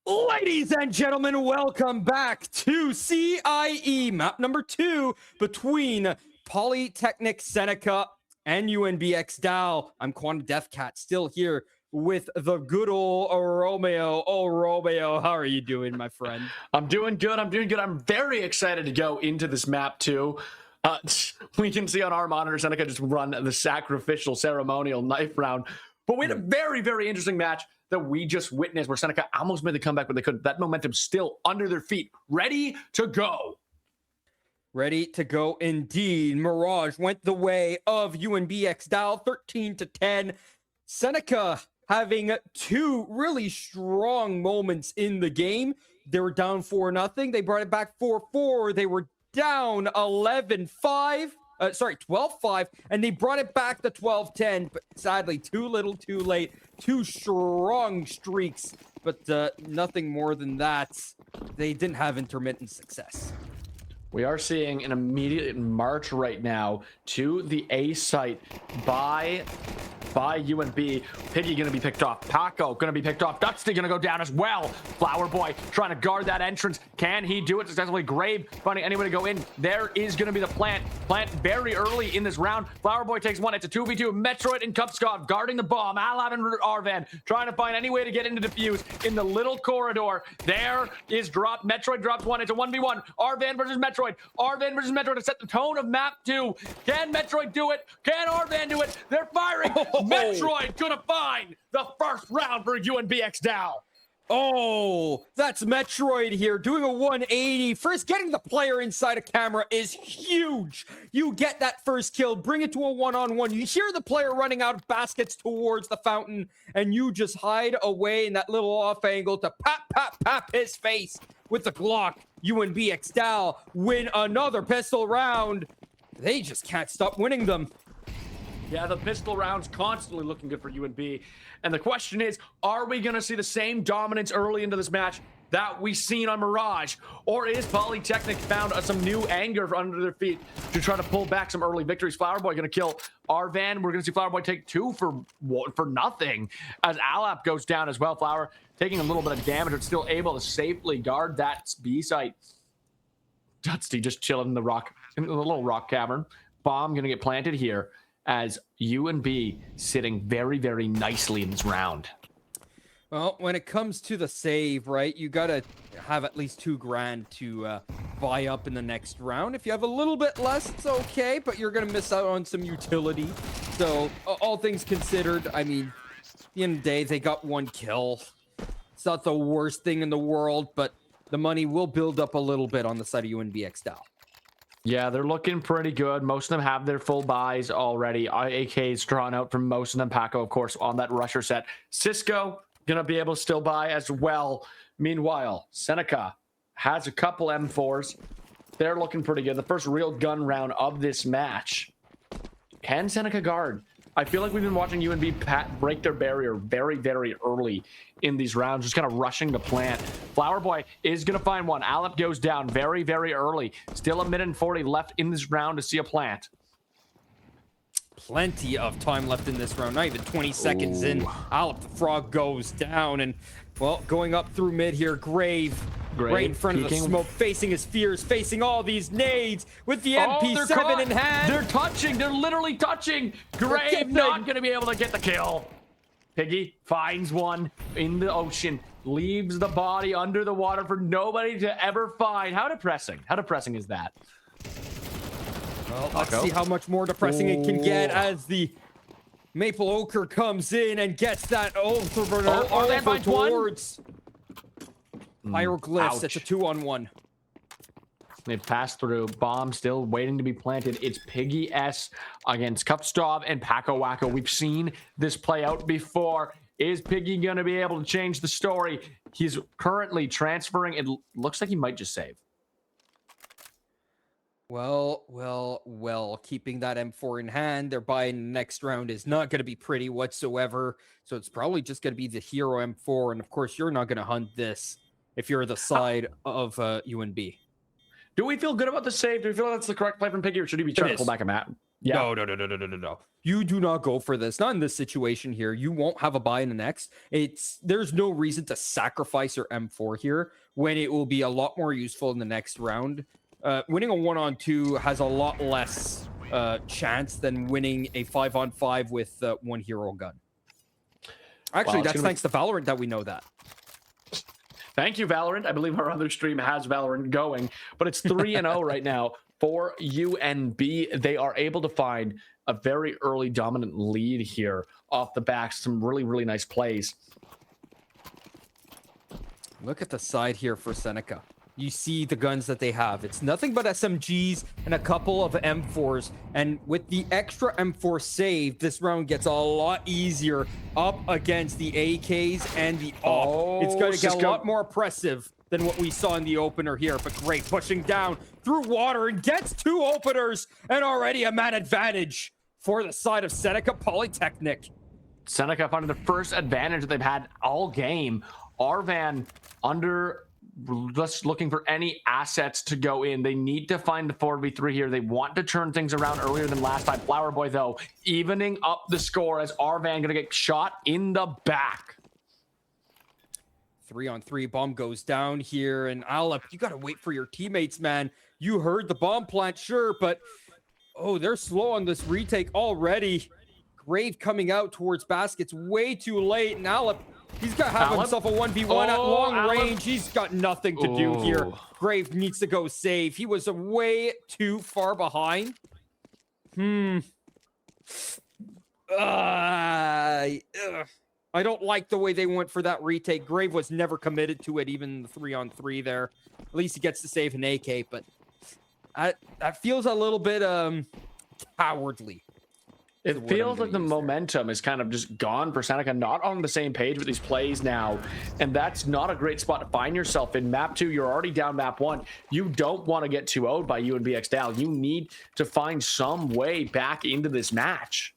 Ladies and gentlemen, welcome back to CIE, map number 2 between Polytechnic Seneca and UNBX Dow. I'm Quantum Deathcat, still here with the good old Romeo. Oh, Romeo, how are you doing, my friend? I'm doing good. I'm very excited to go into this map too. We can see on our monitor Seneca just run the sacrificial ceremonial knife round. But we had a very, very interesting match that we just witnessed where Seneca almost made the comeback, but they couldn't. That momentum still under their feet, ready to go. Ready to go indeed. Mirage went the way of UNBX Dow, 13-10. Seneca having two really strong moments in the game. They were down 4-0. They brought it back 4-4. They were down 11-5. 12-5, and they brought it back to 12-10, but sadly, too little, too late. Two strong streaks, but nothing more than that. They didn't have intermittent success. We are seeing an immediate march right now to the A site by UNB. Piggy gonna be picked off. Paco gonna be picked off. Dutsty gonna go down as well. Flower Boy trying to guard that entrance. Can he do it successfully? Grave finding any way to go in. There is gonna be the plant. Plant very early in this round. Flower Boy takes one. It's a 2v2. Metroid and Cupscov guarding the bomb. Alab and Arvan trying to find any way to get into defuse in the little corridor. There is drop. Metroid drops one. It's a 1v1. Arvan versus Metroid. Arvan versus Metroid to set the tone of map 2. Can Metroid do it? Can Arvan do it? They're firing. Metroid gonna find the first round for UNBX Dow. Oh, that's Metroid here doing a 180. First, getting the player inside a camera is huge. You get that first kill, bring it to a one-on-one. You hear the player running out of baskets towards the fountain, and you just hide away in that little off angle to pap his face with the Glock. UNBX Dow win another pistol round. They just can't stop winning them. Yeah, the pistol rounds constantly looking good for UNB. And the question is, are we going to see the same dominance early into this match that we seen on Mirage? Or is Polytechnic found some new anger under their feet to try to pull back some early victories? Flower Boy going to kill Arvan. We're going to see Flower Boy take 2 for nothing as Alap goes down as well. Flower taking a little bit of damage, but still able to safely guard that B site. Dutsty just chilling in the little rock cavern. Bomb going to get planted here as UNB sitting very, very nicely in this round. Well, when it comes to the save, right, you gotta have at least $2,000 to buy up in the next round. If you have a little bit less, it's okay, but you're gonna miss out on some utility. So, all things considered, I mean, at the end of the day, they got 1 kill. It's not the worst thing in the world, but the money will build up a little bit on the side of UNBX Dow. Yeah, they're looking pretty good. Most of them have their full buys already. AK's drawn out from most of them. Paco, of course, on that rusher set. Cisco gonna be able to still buy as well. Meanwhile, Seneca has a couple M4s. They're looking pretty good. The first real gun round of this match. Can Seneca guard? I feel like we've been watching UNB break their barrier very, very early in these rounds, just kind of rushing the plant. Flower Boy is going to find one. Alep goes down very, very early. Still 1:40 left in this round to see a plant. Plenty of time left in this round. Not even 20 seconds in. Alep the Frog goes down, and, well, going up through mid here, Grave right in front of the smoke, facing his fears, facing all these nades with the MP7 in hand. They're touching. They're literally touching. Grave not going to be able to get the kill. Piggy finds one in the ocean, leaves the body under the water for nobody to ever find. How depressing. How depressing is that? Well, let's see how much more depressing it can get as the Maple Ochre comes in and gets that over towards Hieroglyphs. It's a 2-on-1. They pass through. Bomb still waiting to be planted. It's Piggy S against Cupstov and Paco Wacko. We've seen this play out before. Is Piggy going to be able to change the story? He's currently transferring. It looks like he might just save. Well, keeping that M4 in hand, their buy in the next round is not going to be pretty whatsoever. So it's probably just going to be the hero M4. And of course, you're not going to hunt this if you're the side of UNB. Do we feel good about the save? Do we feel that's the correct play from Piggy, or should he be trying to pull back a map? Yeah. No. You do not go for this. Not in this situation here. You won't have a buy in the next. There's no reason to sacrifice your M4 here when it will be a lot more useful in the next round. Winning a 1-on-2 has a lot less chance than winning a 5-on-5 with one hero gun. Actually, that's thanks to Valorant that we know that. Thank you, Valorant. I believe our other stream has Valorant going, but it's 3-0 right now for UNB. They are able to find a very early dominant lead here off the back. Some really, really nice plays. Look at the side here for Seneca. You see the guns that they have. It's nothing but SMGs and a couple of M4s. And with the extra M4 save, this round gets a lot easier up against the AKs and the AWP. It's going to get a lot more oppressive than what we saw in the opener here. But great, pushing down through water and gets 2 openers and already a man advantage for the side of Seneca Polytechnic. Seneca finding the first advantage that they've had all game. Arvan under just looking for any assets to go in. They need to find the 4v3 here. They want to turn things around earlier than last time. Flower Boy, though, evening up the score as Arvan gonna get shot in the back. 3-on-3 bomb goes down here, and Alep, you gotta wait for your teammates, man. You heard the bomb plant, sure, but they're slow on this retake already. Grave coming out towards baskets way too late, and Alep, he's got to have himself a 1v1 at long range. He's got nothing to do here. Grave needs to go save. He was way too far behind. I don't like the way they went for that retake. Grave was never committed to it, even the 3-on-3 there. At least he gets to save an AK, but that feels a little bit cowardly. It feels like the momentum is kind of just gone for Seneca, not on the same page with these plays now. And that's not a great spot to find yourself in. Map 2, you're already down map 1. You don't want to get 2-0'd by UNBX Dal. You need to find some way back into this match.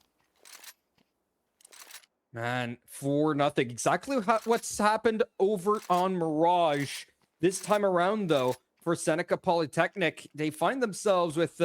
Man, 4-0. Exactly what's happened over on Mirage. This time around, though, for Seneca Polytechnic, they find themselves with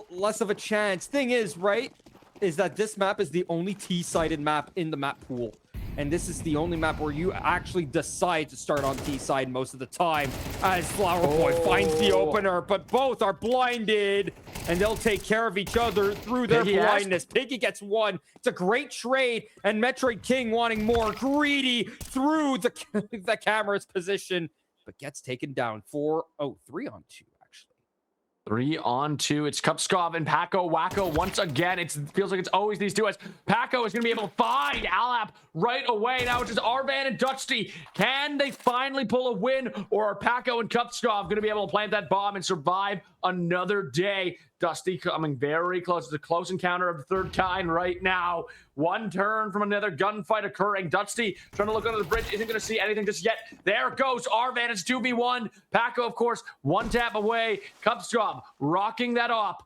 less of a chance. Thing is, right, is that this map is the only T-sided map in the map pool. And this is the only map where you actually decide to start on T-side most of the time, as Flower Boy finds the opener, but both are blinded, and they'll take care of each other through their blindness. Piggy gets 1. It's a great trade, and Metroid King wanting more. Greedy through the camera's position, but gets taken down for 3-on-2. 3-on-2. It's Kupskov and Paco Wacko once again. It feels like it's always these two as Paco is going to be able to find Alap right away. Now it's just Arvan and Dutchty. Can they finally pull a win, or are Paco and Kupskov going to be able to plant that bomb and survive another day? Dusty coming very close. It's a close encounter of the third kind right now. One turn from another gunfight occurring. Dusty trying to look under the bridge. Isn't going to see anything just yet. There goes Arvan. It's 2v1. Paco, of course, one tap away. Kupskov rocking that up.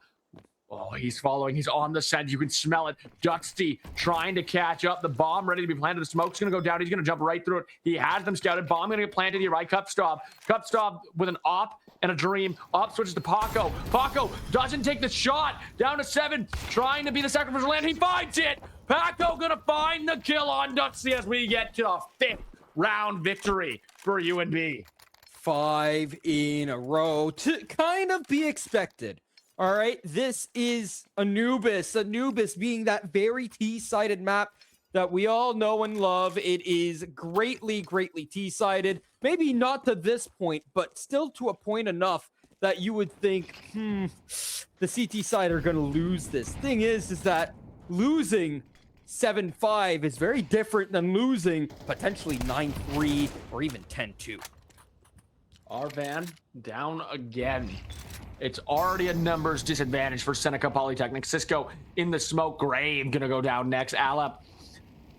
Oh, he's following. He's on the scent. You can smell it. Dusty trying to catch up. The bomb ready to be planted. The smoke's going to go down. He's going to jump right through it. He has them scouted. Bomb going to get planted here, right? Kupskov. Kupskov with an op and a dream. Op switches to Paco. Paco doesn't take the shot. Down to 7. Trying to be the sacrificial land. He finds it. Paco going to find the kill on Dusty as we get to the 5th round victory for UNB. 5 in a row to kind of be expected. All right, this is Anubis. Anubis being that very T-sided map that we all know and love. It is greatly T-sided. Maybe not to this point, but still to a point enough that you would think, the CT side are going to lose this. Thing is that losing 7-5 is very different than losing potentially 9-3 or even 10-2. Arvan down again. It's already a numbers disadvantage for Seneca Polytechnic. Cisco in the smoke. Grave gonna go down next. Alep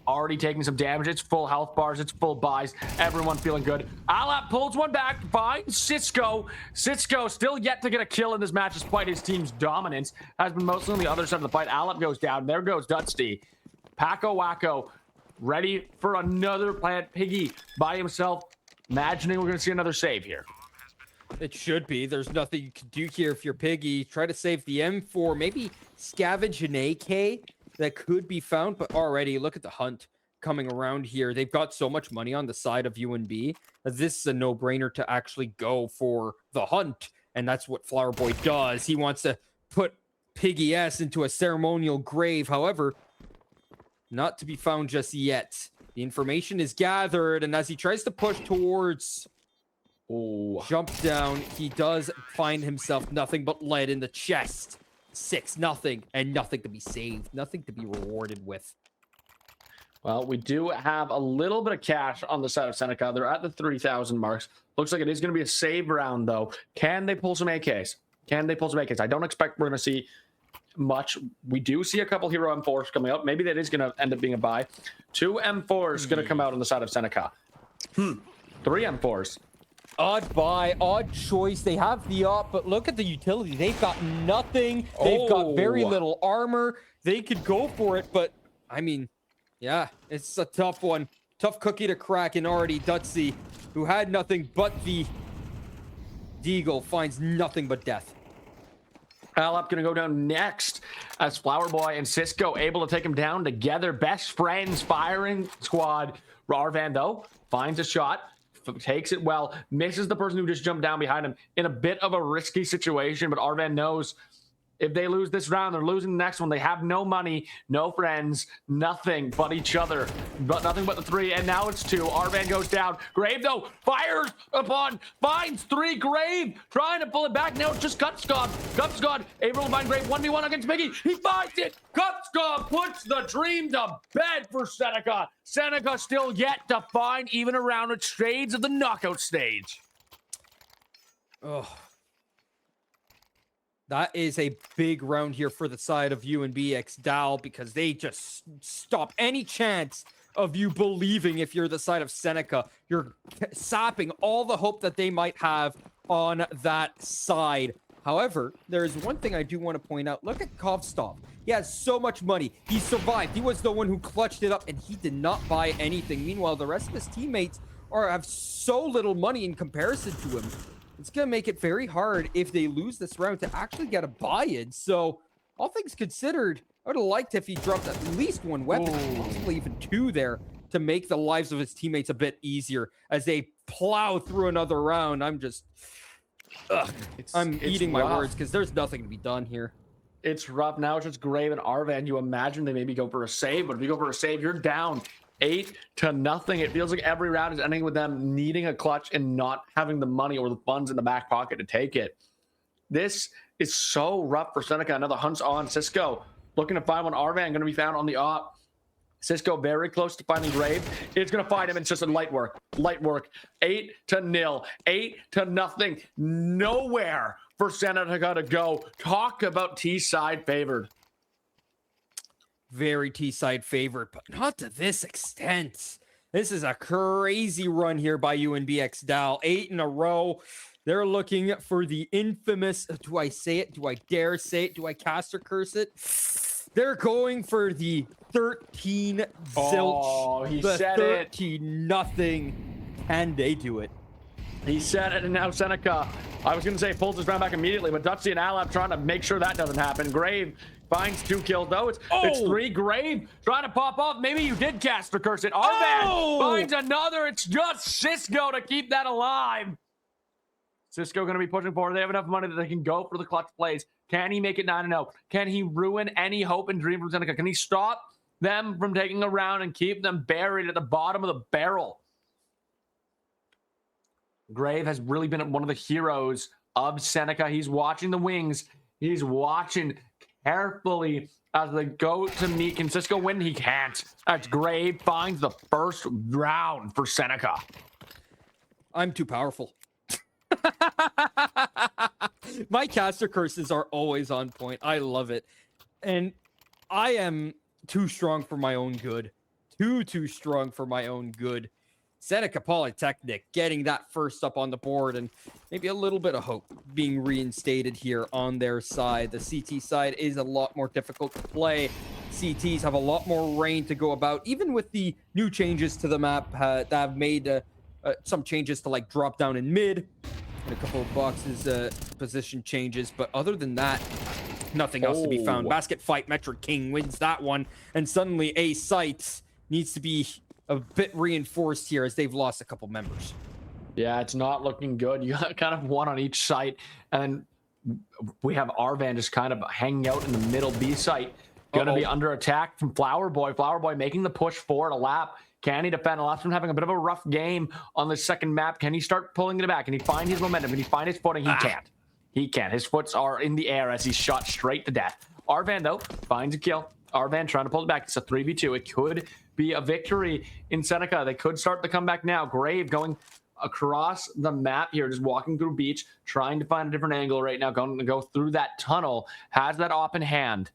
already taking some damage. It's full health bars. It's full buys. Everyone feeling good. Alep pulls one back. Finds Cisco. Cisco still yet to get a kill in this match despite his team's dominance. Has been mostly on the other side of the fight. Alep goes down. There goes Dusty. Paco Wacko ready for another plant. Piggy by himself. Imagining we're gonna see another save here. It should be. There's nothing you can do here if you're Piggy. Try to save the M4. Maybe scavenge an AK that could be found. But already, look at the hunt coming around here. They've got so much money on the side of UNB that this is a no-brainer to actually go for the hunt. And that's what Flower Boy does. He wants to put Piggy S into a ceremonial grave. However, not to be found just yet. The information is gathered. And as he tries to push towards... jump down, he does find himself nothing but lead in the chest. 6-0, and nothing to be saved, nothing to be rewarded with. Well, we do have a little bit of cash on the side of Seneca. They're at the 3,000 marks. Looks like it is going to be a save round, though. Can they pull some AKs? Can they pull some AKs? I don't expect we're going to see much. We do see a couple hero M4s coming up. Maybe that is going to end up being a buy. 2 M4s going to come out on the side of Seneca. 3 M4s. Odd buy, odd choice. They have the op, but look at the utility. They've got nothing. They've got very little armor. They could go for it, but I mean, yeah, it's a tough one. Tough cookie to crack, and already Dutsy, who had nothing but the Deagle, finds nothing but death. Alap gonna go down next as Flower Boy and Cisco able to take him down together. Best friends firing squad. Arvan, though, finds a shot. Takes it well, misses the person who just jumped down behind him in a bit of a risky situation, but Arvan knows if they lose this round, they're losing the next one. They have no money, no friends, nothing but each other, but nothing but the 3, and now it's 2. Arvan goes down. Grave, though, fires upon, finds 3. Grave trying to pull it back. Now it's just Cupscob. Cupscob able to find Grave 1v1 against Mickey. He finds it. Cupscob puts the dream to bed for Seneca. Seneca still yet to find even around its shades of the knockout stage. Oh. That is a big round here for the side of UNB Dal, because they just stop any chance of you believing if you're the side of Seneca. You're sapping all the hope that they might have on that side. However, there is one thing I do want to point out. Look at Kovstov. He has so much money. He survived. He was the one who clutched it up, and he did not buy anything. Meanwhile, the rest of his teammates have so little money in comparison to him. It's going to make it very hard if they lose this round to actually get a buy-in. So, all things considered, I would have liked if he dropped at least 1 weapon, possibly even 2 there, to make the lives of his teammates a bit easier as they plow through another round. I'm just... I'm eating my words because there's nothing to be done here. It's rough. Now it's just Grave and Arvan. You imagine they maybe go for a save, but if you go for a save, you're down 8-0. It feels like every round is ending with them needing a clutch and not having the money or the funds in the back pocket to take it. This is so rough for Seneca. Another hunt's on. Cisco looking to find one. Arvan going to be found on the op. Cisco very close to finding Grave. It's going to find him. It's just a light work. 8-0. 8-0. Nowhere for Seneca to go. Talk about T-side favored. Very T-side favored, but not to this extent. This is a crazy run here by UNB Dal. 8 in a row. They're looking for the infamous, do I say it? Do I dare say it? Do I cast or curse it? They're going for the 13 zilch. Oh, he said 13-0. Can they do it? He said it, and now Seneca, I was going to say, pulls his round back immediately, but Dutsy and Alap trying to make sure that doesn't happen. Grave finds 2 kills, though. It's 3. Grave trying to pop off. Maybe you did cast or curse it. Arvan finds another. It's just Cisco to keep that alive. Cisco going to be pushing forward. They have enough money that they can go for the clutch plays. Can he make it 9-0? Can he ruin any hope and dream from Seneca? Can he stop them from taking a round and keep them buried at the bottom of the barrel? Grave has really been one of the heroes of Seneca. He's watching the wings. He's watching carefully as they go to meet. Can Cisco win? He can't. That's Grave finds the first round for Seneca. I'm too powerful. My caster curses are always on point. I love it. And I am too strong for my own good. Too strong for my own good. Seneca Polytechnic getting that first up on the board, and maybe a little bit of hope being reinstated here on their side. The CT side is a lot more difficult to play. CTs have a lot more rain to go about, even with the new changes to the map that have made some changes to like drop down in mid. and a couple of boxes, position changes. But other than that, nothing else to be found. Basket fight, Metric King wins that one. And suddenly A site needs to be a bit reinforced here as they've lost a couple members. Yeah, it's not looking good. You got kind of one on each site. And we have Arvan just kind of hanging out in the middle B site. Going to be under attack from Flower Boy. Flower Boy making the push forward. A lap. Can he defend? A lap's been having a bit of a rough game on the second map. Can he start pulling it back? Can he find his momentum? Can he find his footing? He can't. He can't. His foots are in the air as he's shot straight to death. Arvan, though, finds a kill. Arvan trying to pull it back. It's a 3v2. It could be a victory in Seneca. They could start the comeback now. Grave going across the map here, just walking through beach, trying to find a different angle right now, going to go through that tunnel, has that op in hand.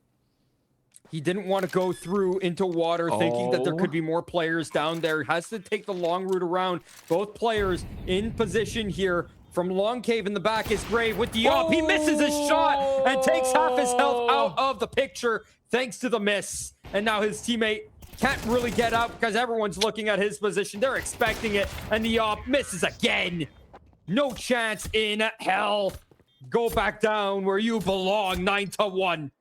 He didn't want to go through into water, thinking that there could be more players down there. Has to take the long route around. Both players in position here. From Long Cave in the back is Grave with the op. He misses his shot and takes half his health out of the picture thanks to the miss. And now his teammate can't really get out because everyone's looking at his position. They're expecting it, and the op misses again. No chance in hell. Go back down where you belong, 9-1.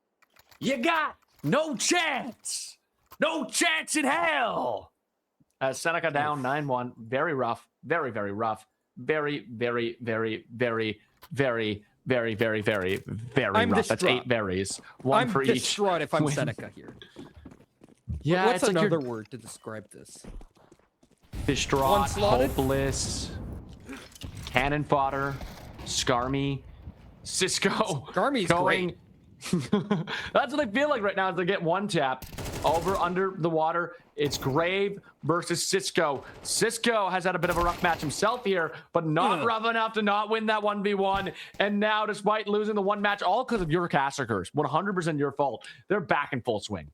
You got no chance. No chance in hell. As Seneca down 9-1. Very rough. Very, very rough. Very, very, very, very, very, very, very, very, very rough. Distraught. That's 8 berries. One for each. I'm distraught if I'm win. Seneca here. Yeah, what's it's another like word to describe this? Distraught, hopeless, cannon fodder, Skarmy, Cisco. Skarmy's great. That's what I feel like right now as they get one tap over under the water. It's Grave versus Cisco. Cisco has had a bit of a rough match himself here, but not rough enough to not win that 1v1. And now, despite losing the one match, all because of your Cassacres, 100% your fault, they're back in full swing.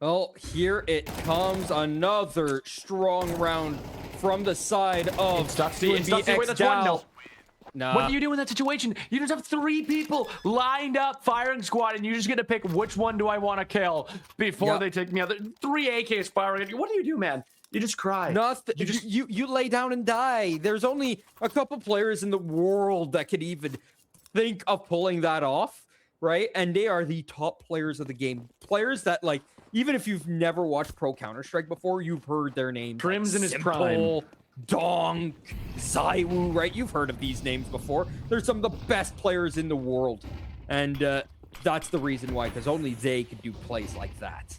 Well, here it comes. Another strong round from the side of Dusty. Wait, that's 1. No. Nah. What do you do in that situation? You just have 3 people lined up firing squad, and you just get to pick which one do I want to kill before they take me out. 3 AKs firing at you. What do you do, man? You just cry. Nothing. You lay down and die. There's only a couple players in the world that could even think of pulling that off, right? And they are the top players of the game. Players that, like, even if you've never watched Pro Counter-Strike before, you've heard their names. Crimson like is prime. Donk, Zaiwu, right? You've heard of these names before. They're some of the best players in the world. And that's the reason why, because only they could do plays like that.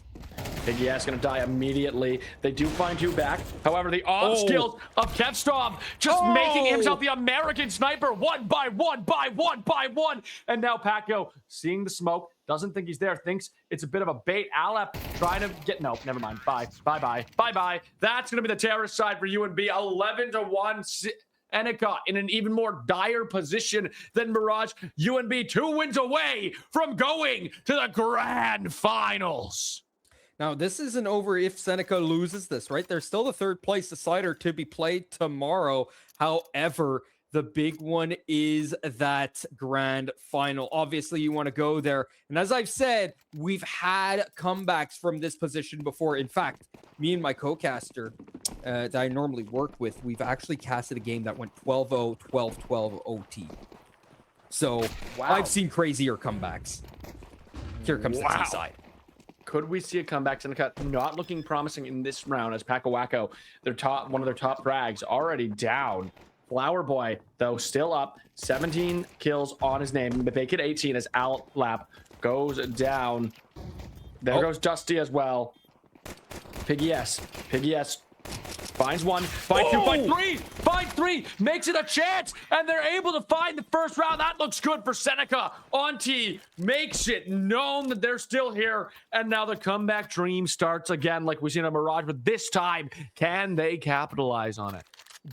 Big Yes gonna die immediately. They do find you back. However, the off skills of Kevstorm just making himself the American sniper one by one by one by one. And now Paco seeing the smoke, doesn't think he's there, thinks it's a bit of a bait. Alep trying to get, no, never mind. Bye, bye, bye, bye, bye. That's gonna be the terrorist side for UNB. 11-1. Seneca in an even more dire position than Mirage. UNB 2 wins away from going to the grand finals. Now, this isn't over if Seneca loses this, right? There's still the third place decider to be played tomorrow. However, the big one is that grand final. Obviously, you want to go there. And as I've said, we've had comebacks from this position before. In fact, me and my co-caster that I normally work with, we've actually casted a game that went 12-0, 12-12 OT. So I've seen crazier comebacks. Here comes the T side. Could we see a comeback? Seneca not looking promising in this round as Paco Wacko, one of their top frags, already down. Flower Boy, though, still up. 17 kills on his name. Make it 18 as Alap goes down. There goes Dusty as well. Piggy S. Piggy S finds one, finds two, finds three, makes it a chance, and they're able to find the first round. That looks good for Seneca. Auntie makes it known that they're still here, and now the comeback dream starts again like we've seen on Mirage, but this time, can they capitalize on it?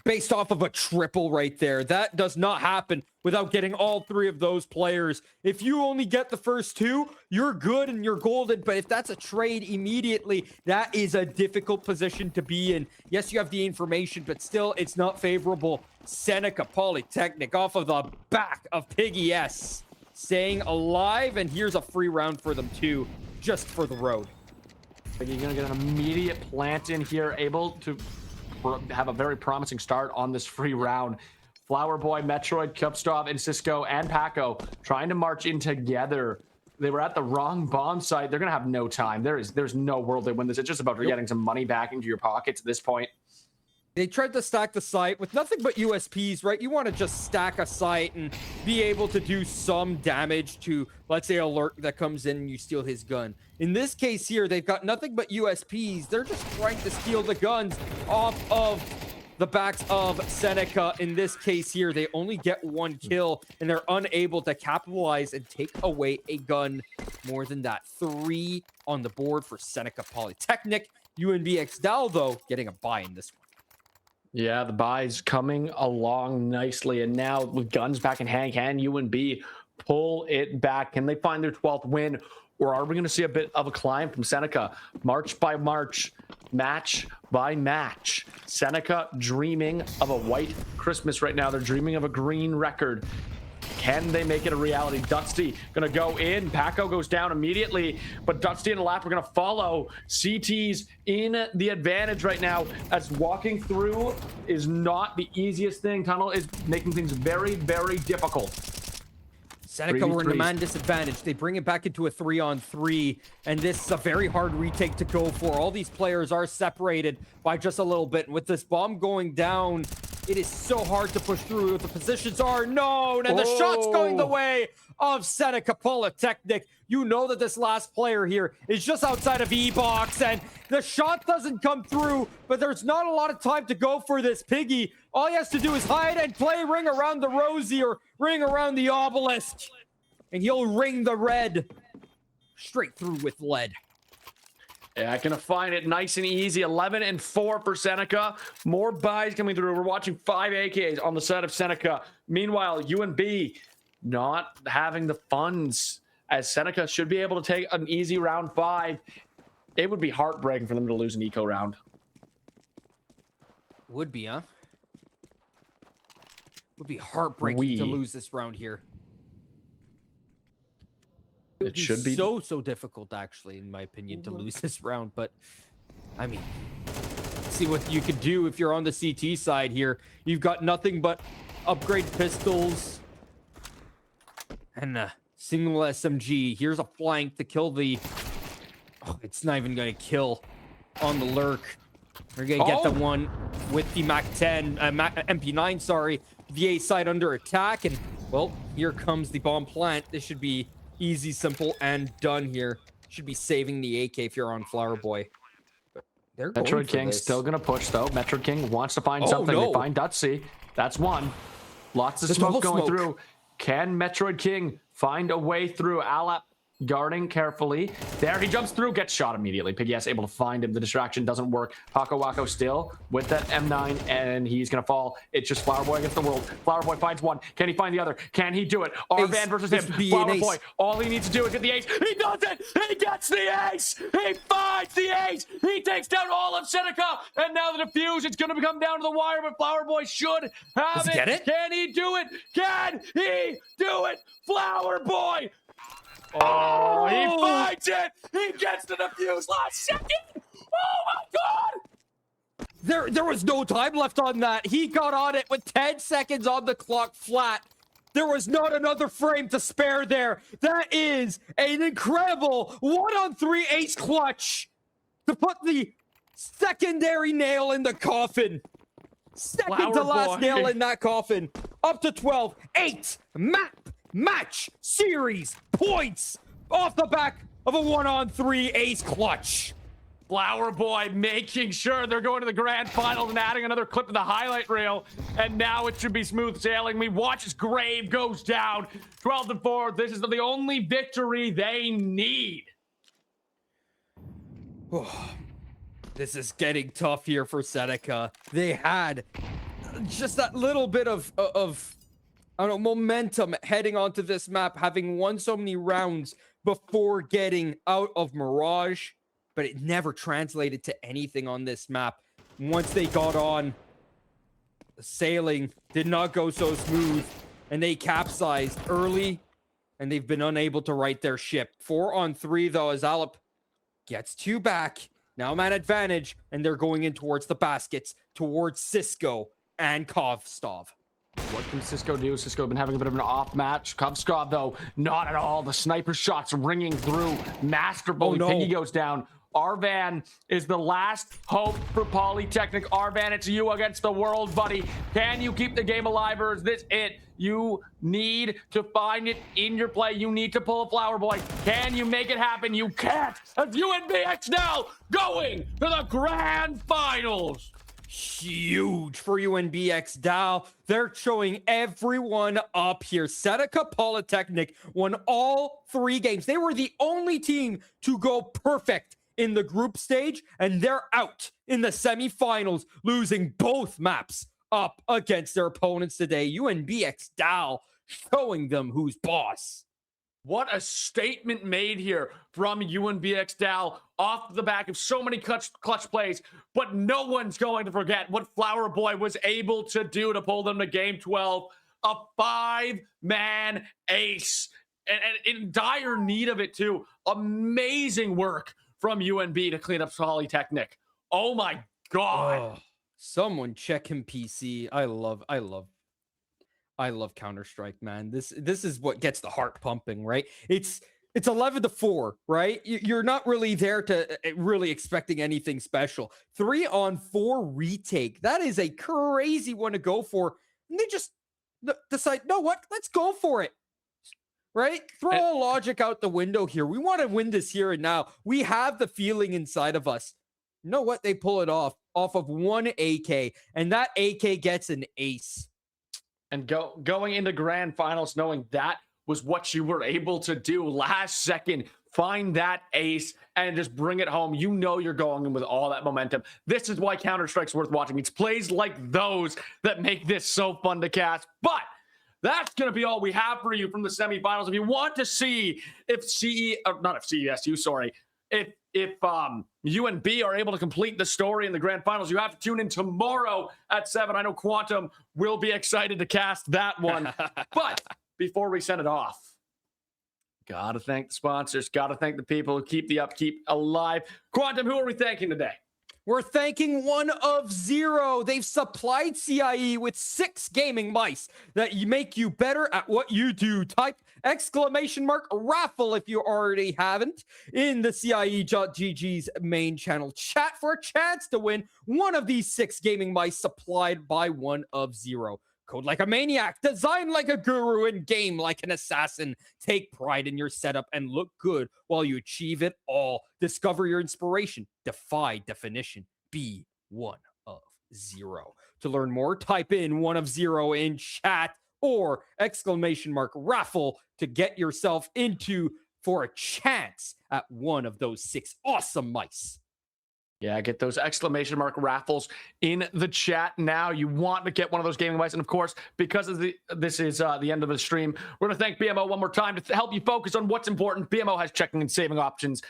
Based off of a triple right there. That does not happen without getting all 3 of those players. If you only get the first 2, you're good and you're golden. But if that's a trade immediately, that is a difficult position to be in. Yes, you have the information, but still, it's not favorable. Seneca Polytechnic off of the back of Piggy S. Staying alive, and here's a free round for them too, just for the road. Piggy gonna get an immediate plant in here, able to have a very promising start on this free round. Flower Boy, Metroid, Kupstov, and Cisco and Paco trying to march in together. They were at the wrong bomb site. They're gonna have no time. There's no world they win this. It's just about getting some money back into your pockets at this point. They tried to stack the site with nothing but USPs, right? You want to just stack a site and be able to do some damage to, let's say, a lurk that comes in and you steal his gun. In this case here, they've got nothing but USPs. They're just trying to steal the guns off of the backs of Seneca. In this case here, they only get one kill and they're unable to capitalize and take away a gun. More than that, 3 on the board for Seneca Polytechnic. UNB Exdal, though, getting a buy in this one. Yeah, the buy's coming along nicely. And now with guns back in hand, can UNB pull it back? Can they find their 12th win? Or are we going to see a bit of a climb from Seneca? March by March, match by match. Seneca dreaming of a white Christmas right now. They're dreaming of a green record. Can they make it a reality? Dusty gonna go in. Paco goes down immediately, but Dusty and Lap are gonna follow. CT's in the advantage right now, as walking through is not the easiest thing. Tunnel is making things very, very difficult. Seneca were in a man disadvantage. They bring it back into a 3-on-3, and this is a very hard retake to go for. All these players are separated by just a little bit. And with this bomb going down, it is so hard to push through. The positions are known, and the shot's going the way of Seneca Polytechnic. You know that this last player here is just outside of E-Box, and the shot doesn't come through, but there's not a lot of time to go for this Piggy. All he has to do is hide and play Ring Around the Rosie or Ring Around the Obelisk, and he'll ring the red straight through with lead. Yeah, gonna find it nice and easy. 11-4 for Seneca. More buys coming through. We're watching 5 AKs on the side of Seneca. Meanwhile, UNB not having the funds, as Seneca should be able to take an easy round 5. It would be heartbreaking for them to lose an eco round. Would be, huh? Would be heartbreaking to lose this round here. It should be so difficult, actually, in my opinion, to lose this round. But I mean, see what you could do if you're on the CT side here. You've got nothing but upgrade pistols and a single SMG. Here's a flank to kill the. Oh, it's not even going to kill on the lurk. We're going to get the one with the MAC-10, MP9, sorry, the A side under attack. And, well, here comes the bomb plant. This should be easy, simple, and done here. Should be saving the AK if you're on Flower Boy. But they're going Metroid for King this. still going to push, though. Metroid King wants to find something. They find Dutsy. That's one. Lots of smoke going through. Can Metroid King find a way through? Alap guarding carefully. There, he jumps through, gets shot immediately. Piggy S able to find him. The distraction doesn't work. Paco Waco still with that M9, and he's going to fall. It's just Flower Boy against the world. Flower Boy finds one. Can he find the other? Can he do it? R-Van versus him. Flower Boy, all he needs to do is get the ace. He does it! He gets the ace! He finds the ace! He takes down all of Seneca, and now the defuse, it's going to come down to the wire, but Flower Boy should have it. Get it. Can he do it? Can he do it? Flower Boy! Oh, he finds it! He gets the defuse last second! Oh my god! There was no time left on that. He got on it with 10 seconds on the clock flat. There was not another frame to spare there. That is an incredible 1-on-3 ace clutch to put the secondary nail in the coffin. Second to last nail in that coffin. Up to 12. 8 map match series points off the back of a 1-on-3 ace clutch. Flower Boy making sure they're going to the grand finals and adding another clip to the highlight reel. And now it should be smooth sailing. We watch as Grave goes down. 12-4. This is the only victory they need. This is getting tough here for Seneca. They had just that little bit of I don't know, momentum heading onto this map, having won so many rounds before getting out of Mirage, but it never translated to anything on this map. Once they got on, the sailing did not go so smooth, and they capsized early, and they've been unable to right their ship. 4-on-3, though, as Alep gets 2 back. Now man advantage, and they're going in towards the baskets, towards Cisco and Kovstov. What can Cisco do? Cisco been having a bit of an off match. Cubscov, though, not at all. The sniper shots ringing through. Masterfully, Piggy goes down. Arvan is the last hope for Polytechnic. Arvan, it's you against the world, buddy. Can you keep the game alive, or is this it? You need to find it in your play. You need to pull a Flower Boy. Can you make it happen? You can't. As UNBX now going to the grand finals. Huge for UNBX Dow. They're showing everyone up here. Seneca Polytechnic won all 3 games. They were the only team to go perfect in the group stage, and they're out in the semifinals, losing both maps up against their opponents today. UNBX Dow showing them who's boss. What a statement made here from UNBX Dow off the back of so many clutch plays, but no one's going to forget what Flower Boy was able to do to pull them to game 12. A 5-man ace, and in dire need of it too. Amazing work from UNB to clean up Polytechnic. Oh my God. Oh, someone check him PC. I love Counter-Strike, man. This is what gets the heart pumping, right? It's 11-4, right? You're not really there to really expecting anything special. 3-on-4 retake. That is a crazy one to go for. And they just decide, no, what? Let's go for it. Right? Throw all logic out the window here. We want to win this here and now. We have the feeling inside of us. You know what? They pull it off of one AK, and that AK gets an ace. And going into grand finals knowing that was what you were able to do last second, find that ace and just bring it home. You know you're going in with all that momentum. This is why Counter-Strike's worth watching. It's plays like those that make this so fun to cast. But that's going to be all we have for you from the semifinals. If you want to see if if UNB are able to complete the story in the grand finals, you have to tune in tomorrow at 7. I know Quantum will be excited to cast that one. But before we send it off, gotta thank the sponsors, gotta thank the people who keep the upkeep alive. Quantum, who are we thanking today? We're thanking 1of0. They've supplied CIE with 6 gaming mice that make you better at what you do. Type !raffle if you already haven't in the CIE.GG's main channel chat for a chance to win one of these 6 gaming mice supplied by 1of0. Code like a maniac, design like a guru, and game like an assassin. Take pride in your setup and look good while you achieve it all. Discover your inspiration. Defy definition. Be 1of0. To learn more, type in 1of0 in chat or !raffle to get yourself into for a chance at one of those 6 awesome mice. Yeah, get those !raffles in the chat now. You want to get one of those gaming mice. And of course, because of this is the end of the stream, we're going to thank BMO one more time to help you focus on what's important. BMO has checking and saving options,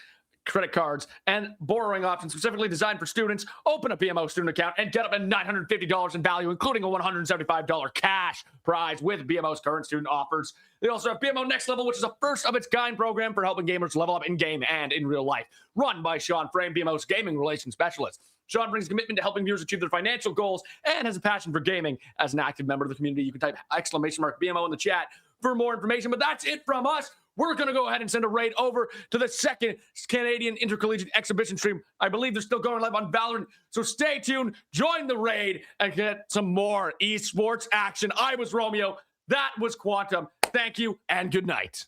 credit cards, and borrowing options specifically designed for students. Open a BMO student account and get up to $950 in value, including a $175 cash prize with BMO's current student offers. They also have BMO Next Level, which is a first-of-its-kind program for helping gamers level up in-game and in real life. Run by Sean Frame, BMO's gaming relations specialist. Sean brings commitment to helping viewers achieve their financial goals and has a passion for gaming. As an active member of the community, you can type !BMO in the chat for more information. But that's it from us. We're going to go ahead and send a raid over to the 2nd Canadian Intercollegiate Exhibition stream. I believe they're still going live on Valorant. So stay tuned, join the raid, and get some more esports action. I was Romeo. That was Quantum. Thank you and good night.